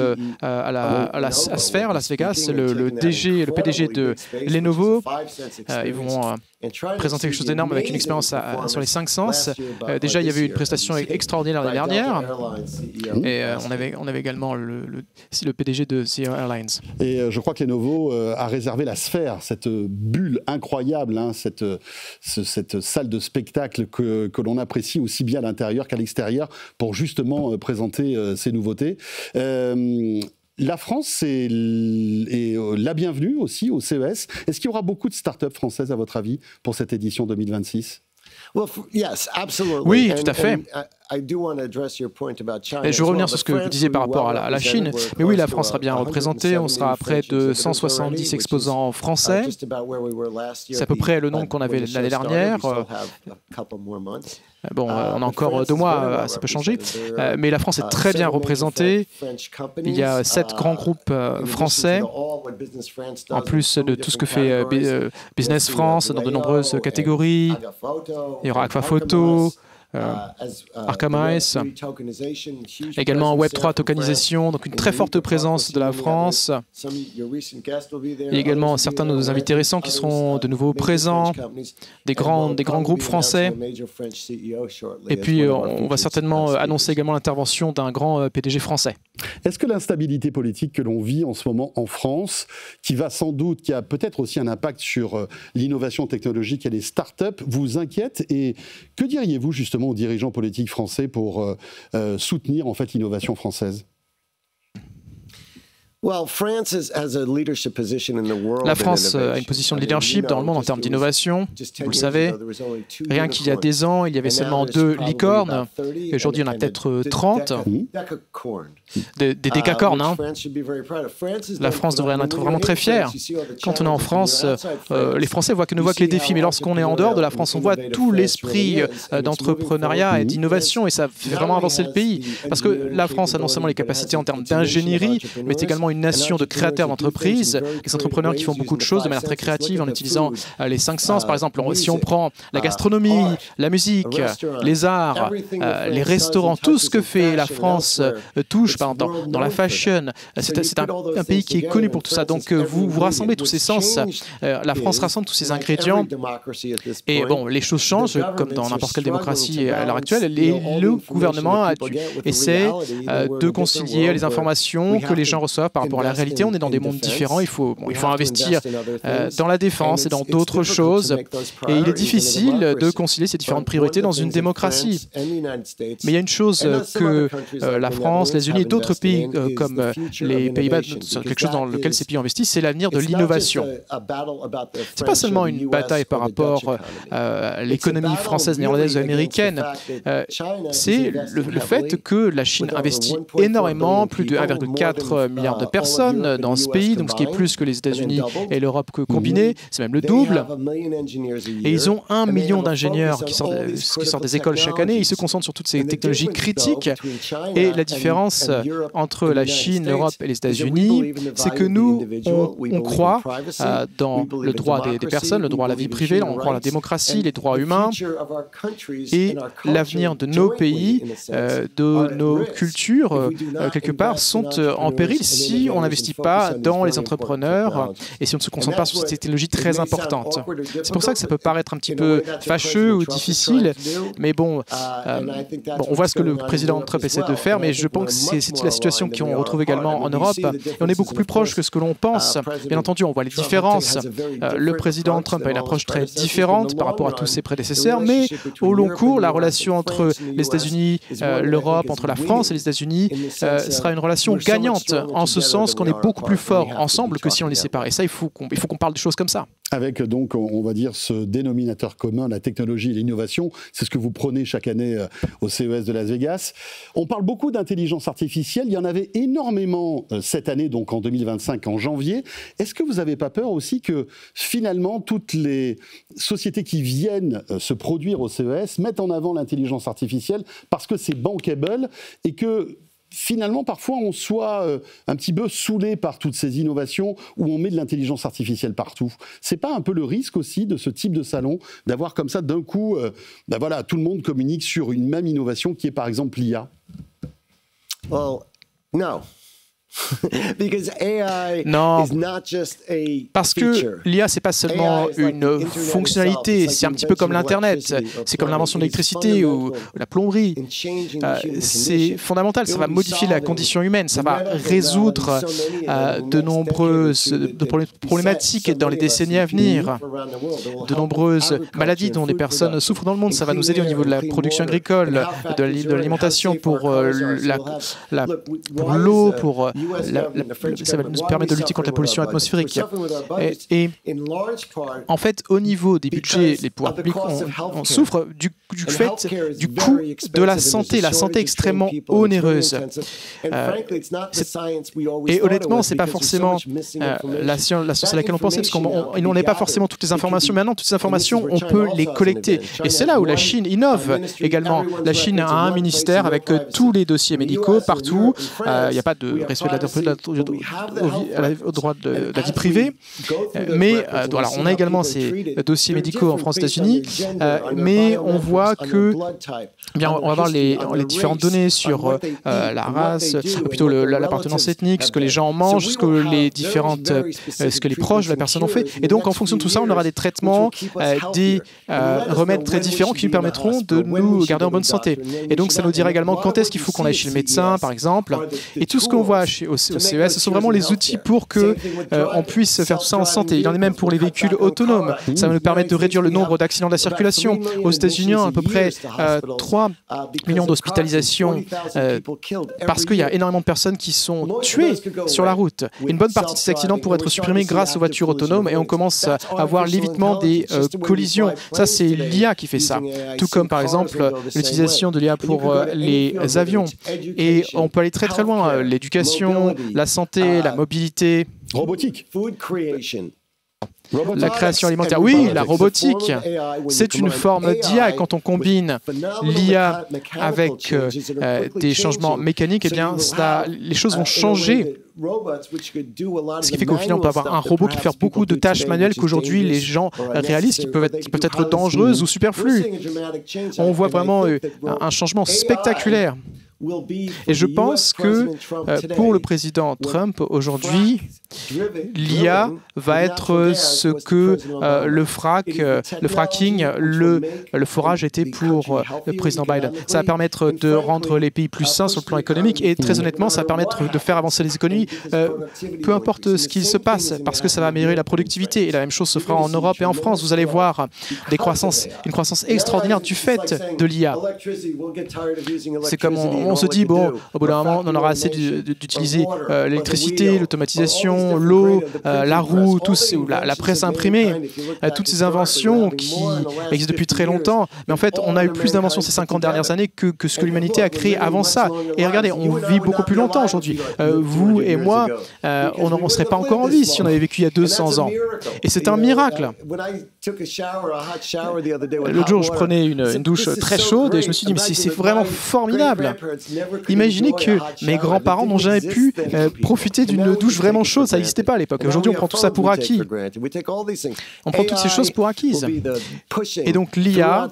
à la Sphère, à Las Vegas, le PDG de Lenovo. Ils vont présenter quelque chose d'énorme avec une expérience sur les 5 sens. Déjà, il y avait eu une prestation extraordinaire l'année dernière. Et on avait également le PDG de Sierra Airlines. Et je crois que Lenovo a réservé la Sphère, cette bulle incroyable, hein, cette salle de spectacle que l'on apprécie aussi bien à l'intérieur qu'à l'extérieur pour justement présenter ces nouveautés. La France est la bienvenue aussi au CES. Est-ce qu'il y aura beaucoup de startups françaises, à votre avis, pour cette édition 2026? Oui, tout à fait. Et je veux revenir sur ce que vous disiez par rapport à la Chine. Mais oui, la France sera bien représentée. On sera à près de 170 exposants français. C'est à peu près le nombre qu'on avait l'année dernière. Bon, on a encore 2 mois, ça peut changer. Mais la France est très bien représentée. Il y a 7 grands groupes français, en plus de tout ce que fait Business France dans de nombreuses catégories. Il y aura Agfa Photo, Arcamice, également Web3 tokenisation, donc une très forte présence de la France. Il y a également certains de nos invités récents qui seront de nouveau présents, des grands groupes français. Et puis on va certainement annoncer également l'intervention d'un grand PDG français. Est-ce que l'instabilité politique que l'on vit en ce moment en France, qui a peut-être aussi un impact sur l'innovation technologique et les startups, vous inquiète? Et que diriez-vous justement aux dirigeants politiques français pour soutenir en fait l'innovation française? La France a une position de leadership dans le monde en termes d'innovation. Vous le savez, rien qu'il y a des ans, il y avait seulement 2 licornes. Et aujourd'hui, il y en a peut-être 30. Des décacornes. Hein. La France devrait en être vraiment très fière. Quand on est en France, les Français ne voient que les défis. Mais lorsqu'on est en dehors de la France, on voit tout l'esprit d'entrepreneuriat et d'innovation. Et ça fait vraiment avancer le pays. Parce que la France a non seulement les capacités en termes d'ingénierie, mais également une nation de créateurs d'entreprises, des entrepreneurs qui font beaucoup de choses de manière très créative en utilisant les 5 sens. Par exemple, si on prend la gastronomie, la musique, les arts, les restaurants, tout ce que fait la France touche dans la fashion. C'est un pays qui est connu pour tout ça. Donc vous rassemblez tous ces sens. La France rassemble tous ces ingrédients. Et bon, les choses changent, comme dans n'importe quelle démocratie à l'heure actuelle. Le gouvernement essaie de concilier les informations que les gens reçoivent par rapport à la réalité. On est dans des mondes différents. Il faut investir dans la défense et dans d'autres choses. Et il est difficile de concilier ces différentes priorités dans une démocratie. Mais il y a une chose que la France, les États-Unis et d'autres pays comme les Pays-Bas, quelque chose dans lequel ces pays investissent, c'est l'avenir de l'innovation. C'est pas seulement une bataille par rapport à l'économie française, néerlandaise ou américaine. C'est le fait que la Chine investit énormément, plus de 1,4 milliard de personnes dans ce pays, donc ce qui est plus que les États-Unis et l'Europe combinés, c'est même le double. Et ils ont 1 million d'ingénieurs qui sortent des écoles chaque année. Ils se concentrent sur toutes ces technologies critiques. Et la différence entre la Chine, l'Europe et les États-Unis, c'est que nous, on croit dans le droit des personnes, le droit à la vie privée, on croit à la démocratie, les droits humains, et l'avenir de nos pays, de nos cultures, quelque part, sont en péril si on n'investit pas dans les entrepreneurs et si on ne se concentre pas sur ces technologies très importantes. C'est pour ça que ça peut paraître un petit peu fâcheux ou difficile, mais bon, on voit ce que le président Trump essaie de faire, mais je pense que c'est la situation qu'on retrouve également en Europe. Et on est beaucoup plus proche que ce que l'on pense. Bien entendu, on voit les différences. Le président Trump a une approche très différente par rapport à tous ses prédécesseurs, mais au long cours, la relation entre les États-Unis, l'Europe, entre la France et les États-Unis sera une relation gagnante, en ce sens qu'on est beaucoup plus fort ensemble que si on les sépare. Et ça, il faut qu'on parle de choses comme ça. Avec donc, on va dire, ce dénominateur commun, la technologie et l'innovation, c'est ce que vous prenez chaque année au CES de Las Vegas. On parle beaucoup d'intelligence artificielle, il y en avait énormément cette année, donc en 2025, en janvier. Est-ce que vous n'avez pas peur aussi que finalement toutes les sociétés qui viennent se produire au CES mettent en avant l'intelligence artificielle parce que c'est bankable et que finalement, parfois, on soit un petit peu saoulé par toutes ces innovations où on met de l'intelligence artificielle partout. C'est pas un peu le risque aussi de ce type de salon, d'avoir comme ça d'un coup, voilà, tout le monde communique sur une même innovation qui est par exemple l'IA? Well, no. Non, parce que l'IA, c'est pas seulement une fonctionnalité, c'est un petit peu comme l'Internet, c'est comme l'invention de l'électricité ou la plomberie. C'est fondamental, ça va modifier la condition humaine, ça va résoudre de nombreuses problématiques dans les décennies à venir, de nombreuses maladies dont des personnes souffrent dans le monde. Ça va nous aider au niveau de la production agricole, de l'alimentation, pour l'eau, pour ça va nous permettre de lutter contre la pollution atmosphérique. Et en fait, au niveau des budgets, les pouvoirs publics, on souffre du fait du coût de la santé extrêmement onéreuse. Et honnêtement, c'est pas forcément la science à laquelle on pensait, parce qu'on n'a pas forcément toutes les informations. Maintenant, toutes ces informations, on peut les collecter. Et c'est là où la Chine innove également. La Chine a un ministère avec tous les dossiers médicaux partout. Il n'y a pas de respect au droit de la vie privée. Mais voilà, on a également ces dossiers médicaux en France et aux États-Unis. Mais on voit que, bien, on va voir les différentes données sur la race, ou plutôt l'appartenance ethnique, ce que les gens mangent, ce que les proches de la personne ont fait. Et donc, en fonction de tout ça, on aura des traitements, des remèdes très différents qui nous permettront de nous garder en bonne santé. Et donc, ça nous dira également quand est-ce qu'il faut qu'on aille chez le médecin, par exemple. Et tout ce qu'on voit au CES, ce sont vraiment les outils pour que on puisse faire tout ça en santé. Il en est même pour les véhicules autonomes. Ça va nous permettre de réduire le nombre d'accidents de la circulation. Aux États-Unis, à peu près 3 millions d'hospitalisations parce qu'il y a énormément de personnes qui sont tuées sur la route. Une bonne partie de ces accidents pourraient être supprimés grâce aux voitures autonomes et on commence à voir l'évitement des collisions. Ça, c'est l'IA qui fait ça. Tout comme, par exemple, l'utilisation de l'IA pour les avions. Et on peut aller très très loin. L'éducation, la santé, la mobilité. Robotique. La création alimentaire. Oui, la robotique, c'est une forme d'IA. Et quand on combine l'IA avec des changements mécaniques, eh bien, les choses vont changer. Ce qui fait qu'au final, on peut avoir un robot qui peut faire beaucoup de tâches manuelles qu'aujourd'hui les gens réalisent, qui peuvent être dangereuses ou superflues. On voit vraiment un changement spectaculaire. Et je pense que pour le président Trump, aujourd'hui, l'IA va être ce que le fracking, le forage était pour le président Biden. Ça va permettre de rendre les pays plus sains sur le plan économique et très honnêtement, ça va permettre de faire avancer les économies, peu importe ce qui se passe, parce que ça va améliorer la productivité. Et la même chose se fera en Europe et en France. Vous allez voir une croissance extraordinaire du fait de l'IA. C'est comme on se dit, bon, au bout d'un moment, on en aura assez d'utiliser l'électricité, l'automatisation, l'eau, la roue, la presse imprimée, toutes ces inventions qui existent depuis très longtemps. Mais en fait, on a eu plus d'inventions ces 50 dernières années que ce que l'humanité a créé avant ça. Et regardez, on vit beaucoup plus longtemps aujourd'hui. Vous et moi, on ne serait pas encore en vie si on avait vécu il y a 200 ans. Et c'est un miracle. L'autre jour, je prenais une douche très chaude et je me suis dit, mais c'est vraiment formidable. Imaginez que mes grands-parents n'ont jamais pu profiter d'une douche vraiment chaude. Ça n'existait pas à l'époque. Aujourd'hui, on prend tout ça pour acquis. On prend toutes ces choses pour acquises. Et donc, l'IA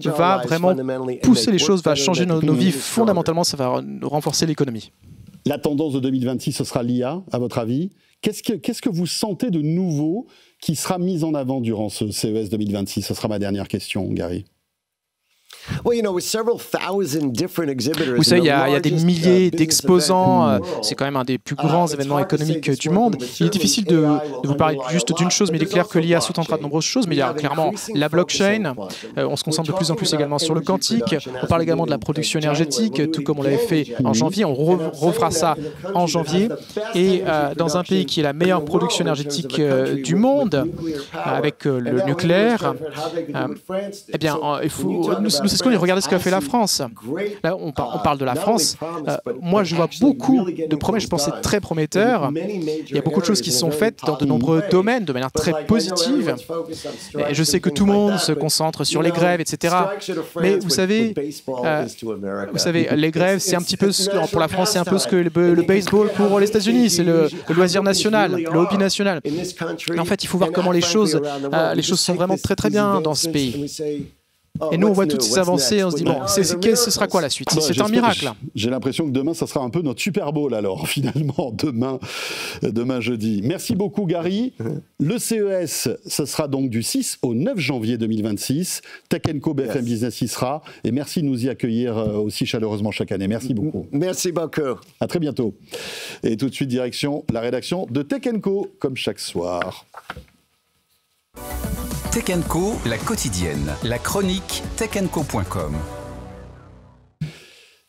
va vraiment pousser les choses, va changer nos vies fondamentalement. Ça va renforcer l'économie. La tendance de 2026, ce sera l'IA, à votre avis. Qu'est-ce que vous sentez de nouveau qui sera mis en avant durant ce CES 2026 ? Ce sera ma dernière question, Gary. Vous savez, il y a des milliers d'exposants. C'est quand même un des plus grands événements économiques du monde. Il est difficile de vous parler juste d'une chose, mais il est clair que l'IA sous-tendra de nombreuses choses. Mais il y a clairement la blockchain. On se concentre de plus en plus également sur le quantique. On parle également de la production énergétique, tout comme on l'avait fait en janvier. On refera ça en janvier. Et dans un pays qui est la meilleure production énergétique du monde, avec le nucléaire, eh bien, il faut... C'est ce qu'on dit, regardez ce qu'a fait la France. Là, on parle de la France. Moi, je vois beaucoup de promesses, je pense que c'est très prometteur. Il y a beaucoup de choses qui sont faites dans de nombreux domaines, de manière très positive. Et je sais que tout le monde se concentre sur les grèves, etc. Mais vous savez, les grèves, c'est un petit peu, pour la France, c'est un peu ce que le baseball pour les États-Unis, c'est le loisir national, le hobby national. Mais en fait, il faut voir comment les choses sont vraiment très bien dans ce pays. Et nous, on voit toutes ces avancées, on se dit, bon, ce sera quoi la suite? C'est un miracle. J'ai l'impression que demain, ça sera un peu notre Super Bowl, alors, finalement, demain jeudi. Merci beaucoup, Gary. Le CES, ce sera donc du 6 au 9 janvier 2026. Tech & Co, BFM Business y sera. Et merci de nous y accueillir aussi chaleureusement chaque année. Merci beaucoup. Merci beaucoup. À très bientôt. Et tout de suite, direction la rédaction de Tech & Co, comme chaque soir. Tech & Co, la quotidienne, la chronique techandco.com.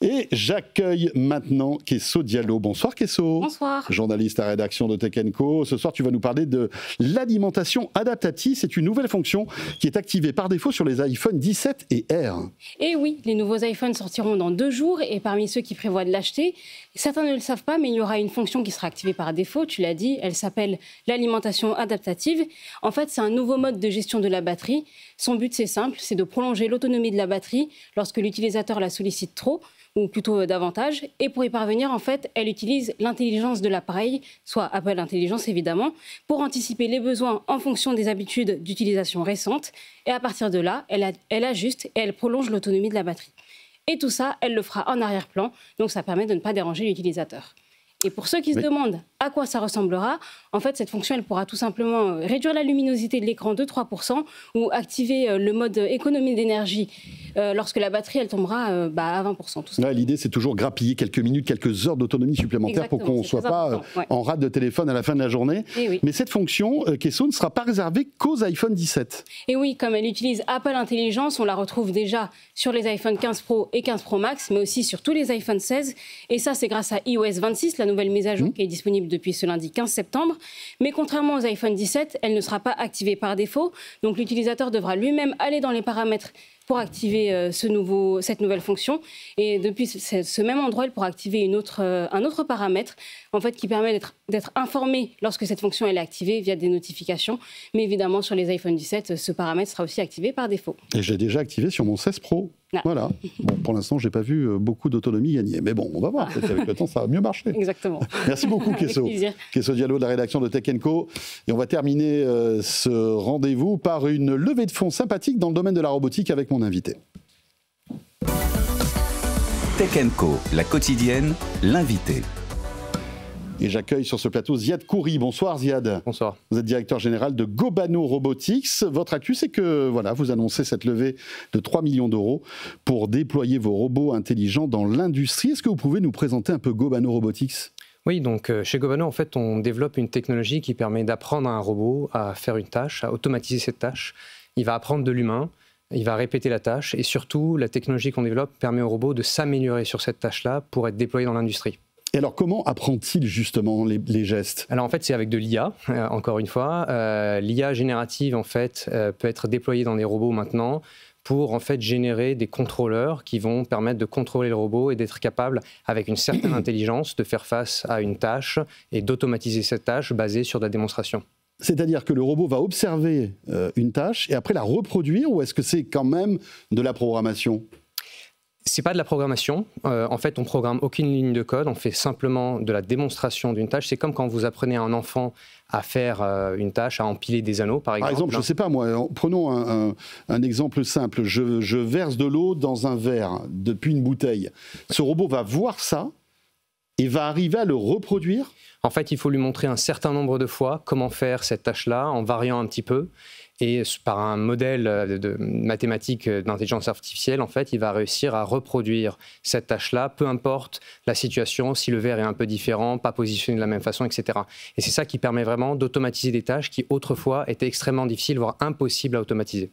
Et j'accueille maintenant Kesso Diallo. Bonsoir Kesso. Bonsoir. Journaliste à rédaction de Tech & Co. Ce soir, tu vas nous parler de l'alimentation adaptative. C'est une nouvelle fonction qui est activée par défaut sur les iPhone 17 et R. Et oui, les nouveaux iPhones sortiront dans 2 jours et parmi ceux qui prévoient de l'acheter, certains ne le savent pas, mais il y aura une fonction qui sera activée par défaut. Tu l'as dit, elle s'appelle l'alimentation adaptative. En fait, c'est un nouveau mode de gestion de la batterie. Son but, c'est simple, c'est de prolonger l'autonomie de la batterie lorsque l'utilisateur la sollicite trop, ou plutôt davantage. Et pour y parvenir, en fait, elle utilise l'intelligence de l'appareil, soit Apple Intelligence évidemment, pour anticiper les besoins en fonction des habitudes d'utilisation récentes. Et à partir de là, elle ajuste et elle prolonge l'autonomie de la batterie. Et tout ça, elle le fera en arrière-plan, donc ça permet de ne pas déranger l'utilisateur. Et pour ceux qui se demandent à quoi ça ressemblera, en fait, cette fonction, elle pourra tout simplement réduire la luminosité de l'écran de 3% ou activer le mode économie d'énergie lorsque la batterie, elle tombera à 20%. Tout ça. L'idée, c'est toujours grappiller quelques minutes, quelques heures d'autonomie supplémentaire. Exactement, pour qu'on ne soit pas en rate de téléphone à la fin de la journée. Oui. Mais cette fonction, Kesso, ne sera pas réservée qu'aux iPhone 17. Et oui, comme elle utilise Apple Intelligence, on la retrouve déjà sur les iPhone 15 Pro et 15 Pro Max, mais aussi sur tous les iPhone 16. Et ça, c'est grâce à iOS 26, la nouvelle mise à jour qui est disponible depuis ce lundi 15 septembre. Mais contrairement aux iPhone 17, elle ne sera pas activée par défaut. Donc l'utilisateur devra lui-même aller dans les paramètres pour activer cette nouvelle fonction. Et depuis ce même endroit, elle pourra activer un autre paramètre en fait, qui permet d'être informé lorsque cette fonction elle est activée via des notifications. Mais évidemment, sur les iPhone 17, ce paramètre sera aussi activé par défaut. Et je l'ai déjà activé sur mon 16 Pro. Ah. Voilà. Bon, pour l'instant, je n'ai pas vu beaucoup d'autonomie gagner. Mais bon, on va voir. Peut-être qu'avec le temps, ça va mieux marcher. Exactement. Merci beaucoup, Kesso. Kesso Diallo de la rédaction de Tech & Co. Et on va terminer ce rendez-vous par une levée de fonds sympathique dans le domaine de la robotique avec mon invité. Tech & Co, la quotidienne, l'invité. Et j'accueille sur ce plateau Ziad Khoury. Bonsoir Ziad. Bonsoir. Vous êtes directeur général de Gobano Robotics. Votre actu, c'est que vous annoncez cette levée de 3 millions d'euros pour déployer vos robots intelligents dans l'industrie. Est-ce que vous pouvez nous présenter un peu Gobano Robotics ? Oui, donc chez Gobano, en fait, on développe une technologie qui permet d'apprendre à un robot à faire une tâche, à automatiser cette tâche. Il va apprendre de l'humain, il va répéter la tâche et surtout, la technologie qu'on développe permet au robot de s'améliorer sur cette tâche-là pour être déployé dans l'industrie. Et alors, comment apprend-il justement les gestes ? Alors en fait, c'est avec de l'IA, encore une fois. L'IA générative, en fait, peut être déployée dans les robots maintenant pour en fait générer des contrôleurs qui vont permettre de contrôler le robot et d'être capable, avec une certaine intelligence, de faire face à une tâche et d'automatiser cette tâche basée sur de la démonstration. C'est-à-dire que le robot va observer une tâche et après la reproduire, ou est-ce que c'est quand même de la programmation ? C'est pas de la programmation. En fait, on programme aucune ligne de code. On fait simplement de la démonstration d'une tâche. C'est comme quand vous apprenez à un enfant à faire une tâche, à empiler des anneaux, par exemple. Par exemple, je ne sais pas moi, prenons un exemple simple. Je verse de l'eau dans un verre depuis une bouteille. Ce robot va voir ça et va arriver à le reproduire ? En fait, il faut lui montrer un certain nombre de fois comment faire cette tâche-là, en variant un petit peu. Et par un modèle de mathématiques d'intelligence artificielle, en fait, il va réussir à reproduire cette tâche-là, peu importe la situation, si le verre est un peu différent, pas positionné de la même façon, etc. Et c'est ça qui permet vraiment d'automatiser des tâches qui, autrefois, étaient extrêmement difficiles, voire impossibles à automatiser.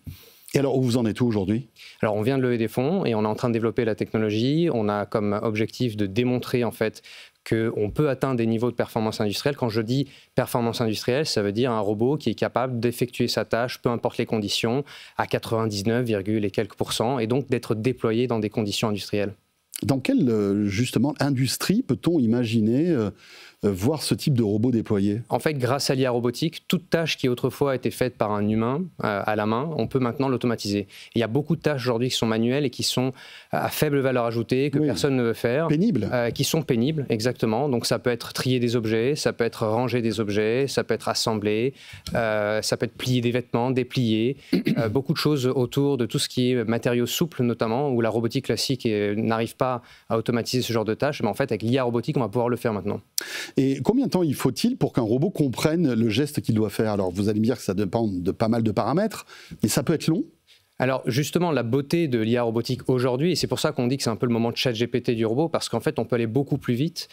Et alors, où vous en êtes où aujourd'hui ? Alors, on vient de lever des fonds et on est en train de développer la technologie. On a comme objectif de démontrer, en fait, qu'on peut atteindre des niveaux de performance industrielle. Quand je dis performance industrielle, ça veut dire un robot qui est capable d'effectuer sa tâche, peu importe les conditions, à 99, et quelques %, et donc d'être déployé dans des conditions industrielles. Dans quelle, justement, industrie peut-on imaginer voir ce type de robot déployé ? En fait, grâce à l'IA robotique, toute tâche qui autrefois était faite par un humain à la main, on peut maintenant l'automatiser. Il y a beaucoup de tâches aujourd'hui qui sont manuelles et qui sont à faible valeur ajoutée, que personne ne veut faire. Pénibles. Qui sont pénibles, exactement. Donc ça peut être trier des objets, ça peut être ranger des objets, ça peut être assembler, ça peut être plier des vêtements, déplier. Beaucoup de choses autour de tout ce qui est matériaux souples notamment, où la robotique classique n'arrive pas à automatiser ce genre de tâches. Mais en fait, avec l'IA robotique, on va pouvoir le faire maintenant. Et combien de temps il faut-il pour qu'un robot comprenne le geste qu'il doit faire ? Alors, vous allez me dire que ça dépend de pas mal de paramètres, mais ça peut être long ? Alors justement, la beauté de l'IA robotique aujourd'hui, et c'est pour ça qu'on dit que c'est un peu le moment de ChatGPT du robot, parce qu'en fait, on peut aller beaucoup plus vite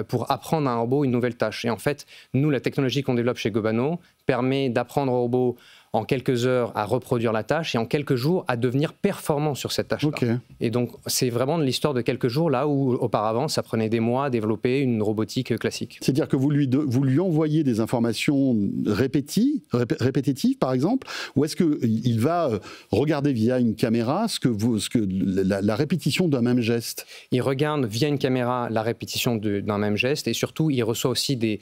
pour apprendre à un robot une nouvelle tâche. Et en fait, nous, la technologie qu'on développe chez Gobano permet d'apprendre au robot en quelques heures à reproduire la tâche et en quelques jours à devenir performant sur cette tâche-là. Okay. Et donc, c'est vraiment l'histoire de quelques jours, là où auparavant, ça prenait des mois à développer une robotique classique. C'est-à-dire que vous lui envoyez des informations répétitives, par exemple, ou est-ce qu'il va regarder via une caméra la répétition d'un même geste? Il regarde via une caméra la répétition d'un même geste et surtout, il reçoit aussi des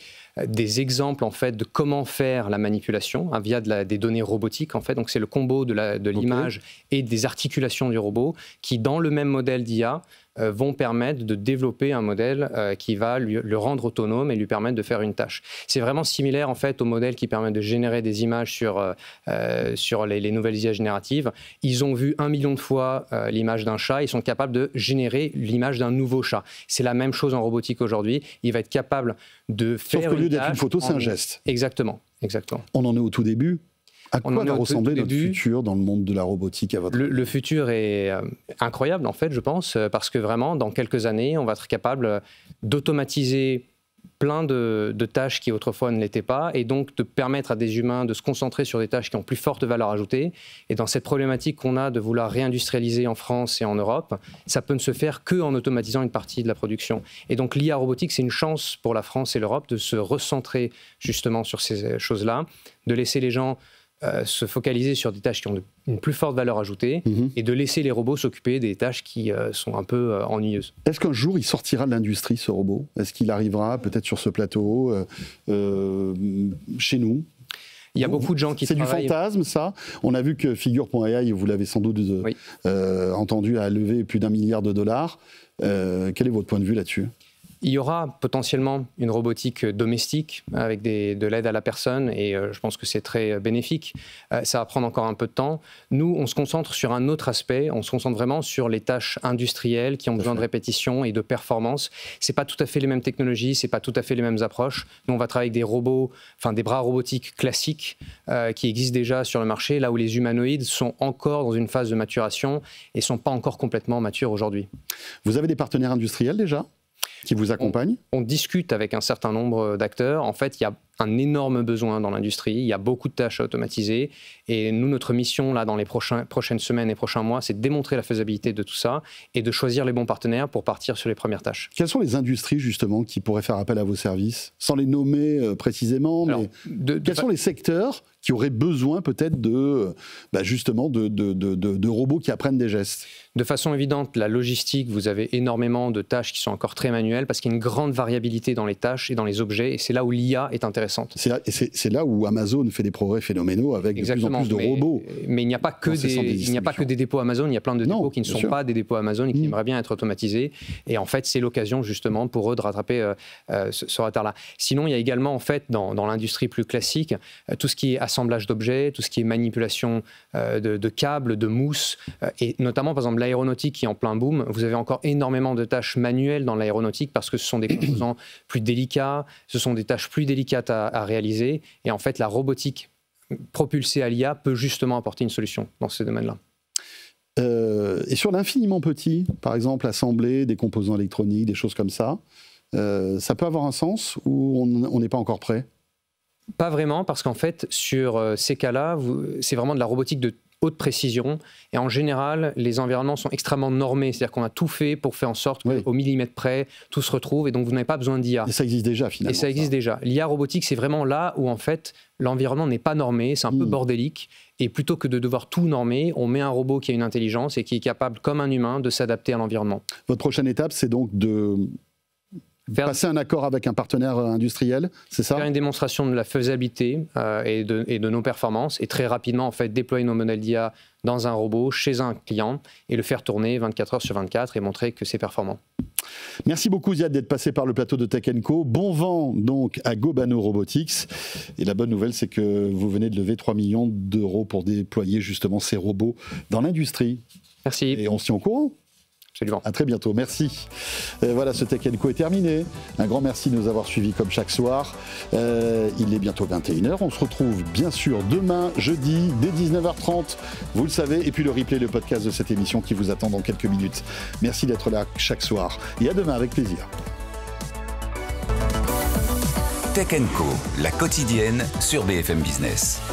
exemples en fait, de comment faire la manipulation via des données robotiques. En fait. Donc, c'est le combo de l'image et des articulations du robot qui, dans le même modèle d'IA, vont permettre de développer un modèle qui va le rendre autonome et lui permettre de faire une tâche. C'est vraiment similaire en fait au modèle qui permet de générer des images sur les nouvelles IA génératives. Ils ont vu 1 million de fois l'image d'un chat, ils sont capables de générer l'image d'un nouveau chat. C'est la même chose en robotique aujourd'hui. Il va être capable de faire Sauf qu'au lieu d'être une photo, c'est un geste. Exactement. On en est au tout début. À quoi va ressembler notre futur dans le monde de la robotique à votre avis ? Le futur est incroyable, en fait, je pense, parce que vraiment, dans quelques années, on va être capable d'automatiser plein de tâches qui autrefois ne l'étaient pas, et donc de permettre à des humains de se concentrer sur des tâches qui ont plus forte valeur ajoutée. Et dans cette problématique qu'on a de vouloir réindustrialiser en France et en Europe, ça peut ne se faire qu'en automatisant une partie de la production. Et donc l'IA robotique, c'est une chance pour la France et l'Europe de se recentrer justement sur ces choses-là, de laisser les gens se focaliser sur des tâches qui ont une plus forte valeur ajoutée et de laisser les robots s'occuper des tâches qui sont un peu ennuyeuses. Est-ce qu'un jour il sortira de l'industrie, ce robot ? Est-ce qu'il arrivera peut-être sur ce plateau, chez nous ? Il y a beaucoup de gens qui travaillent... C'est du fantasme, ça. On a vu que Figure.ai, vous l'avez sans doute entendu, a levé plus d'1 milliard de dollars. Quel est votre point de vue là-dessus ? Il y aura potentiellement une robotique domestique avec de l'aide à la personne et je pense que c'est très bénéfique. Ça va prendre encore un peu de temps. Nous, on se concentre sur un autre aspect. On se concentre vraiment sur les tâches industrielles qui ont besoin de répétition et de performance. C'est pas tout à fait les mêmes technologies, c'est pas tout à fait les mêmes approches. Nous, on va travailler avec des robots, enfin des bras robotiques classiques qui existent déjà sur le marché, là où les humanoïdes sont encore dans une phase de maturation et sont pas encore complètement matures aujourd'hui. Vous avez des partenaires industriels déjà ? Qui vous accompagnent ? On discute avec un certain nombre d'acteurs. En fait, il y a un énorme besoin dans l'industrie. Il y a beaucoup de tâches à automatiser. Et nous, notre mission, là, dans les prochaines semaines et prochains mois, c'est de démontrer la faisabilité de tout ça et de choisir les bons partenaires pour partir sur les premières tâches. Quelles sont les industries, justement, qui pourraient faire appel à vos services ? Sans les nommer précisément, mais quels sont les secteurs qui auraient besoin peut-être justement de robots qui apprennent des gestes ? De façon évidente, la logistique, vous avez énormément de tâches qui sont encore très manuelles parce qu'il y a une grande variabilité dans les tâches et dans les objets, et c'est là où l'IA est intéressante. C'est là où Amazon fait des progrès phénoménaux avec de plus en plus de robots. Mais il n'y a pas que des dépôts Amazon, il y a plein de dépôts qui ne sont pas des dépôts Amazon et qui aimeraient bien être automatisés. Et en fait, c'est l'occasion justement pour eux de rattraper ce retard-là. Sinon, il y a également en fait dans l'industrie plus classique tout ce qui est assemblage d'objets, tout ce qui est manipulation de câbles, de mousses, et notamment par exemple l'aéronautique qui est en plein boom. Vous avez encore énormément de tâches manuelles dans l'aéronautique parce que ce sont des composants plus délicats, ce sont des tâches plus délicates à réaliser, et en fait la robotique propulsée à l'IA peut justement apporter une solution dans ces domaines-là. Et sur l'infiniment petit, par exemple assembler des composants électroniques, des choses comme ça, ça peut avoir un sens ou on n'est pas encore prêt ? Pas vraiment, parce qu'en fait, sur ces cas-là, c'est vraiment de la robotique de haute précision. Et en général, les environnements sont extrêmement normés. C'est-à-dire qu'on a tout fait pour faire en sorte qu'au millimètre près, tout se retrouve. Et donc, vous n'avez pas besoin d'IA. Et ça existe déjà, finalement. Et ça existe déjà. L'IA robotique, c'est vraiment là où, en fait, l'environnement n'est pas normé. C'est un peu bordélique. Et plutôt que de devoir tout normer, on met un robot qui a une intelligence et qui est capable, comme un humain, de s'adapter à l'environnement. Votre prochaine étape, c'est donc de passer un accord avec un partenaire industriel, c'est ça ? Faire une démonstration de la faisabilité et de nos performances, et très rapidement en fait déployer nos modèles d'IA dans un robot chez un client et le faire tourner 24 heures sur 24 et montrer que c'est performant. Merci beaucoup Ziad d'être passé par le plateau de Tech & Co. Bon vent donc à Gobano Robotics. Et la bonne nouvelle, c'est que vous venez de lever 3 millions d'euros pour déployer justement ces robots dans l'industrie. Merci. Et on se tient au courant. Absolument. À très bientôt, merci. Voilà, ce Tech & Co est terminé. Un grand merci de nous avoir suivis comme chaque soir. Il est bientôt 21h. On se retrouve bien sûr demain, jeudi, dès 19h30. Vous le savez. Et puis le replay, le podcast de cette émission qui vous attend dans quelques minutes. Merci d'être là chaque soir. Et à demain avec plaisir. Tech & Co, la quotidienne sur BFM Business.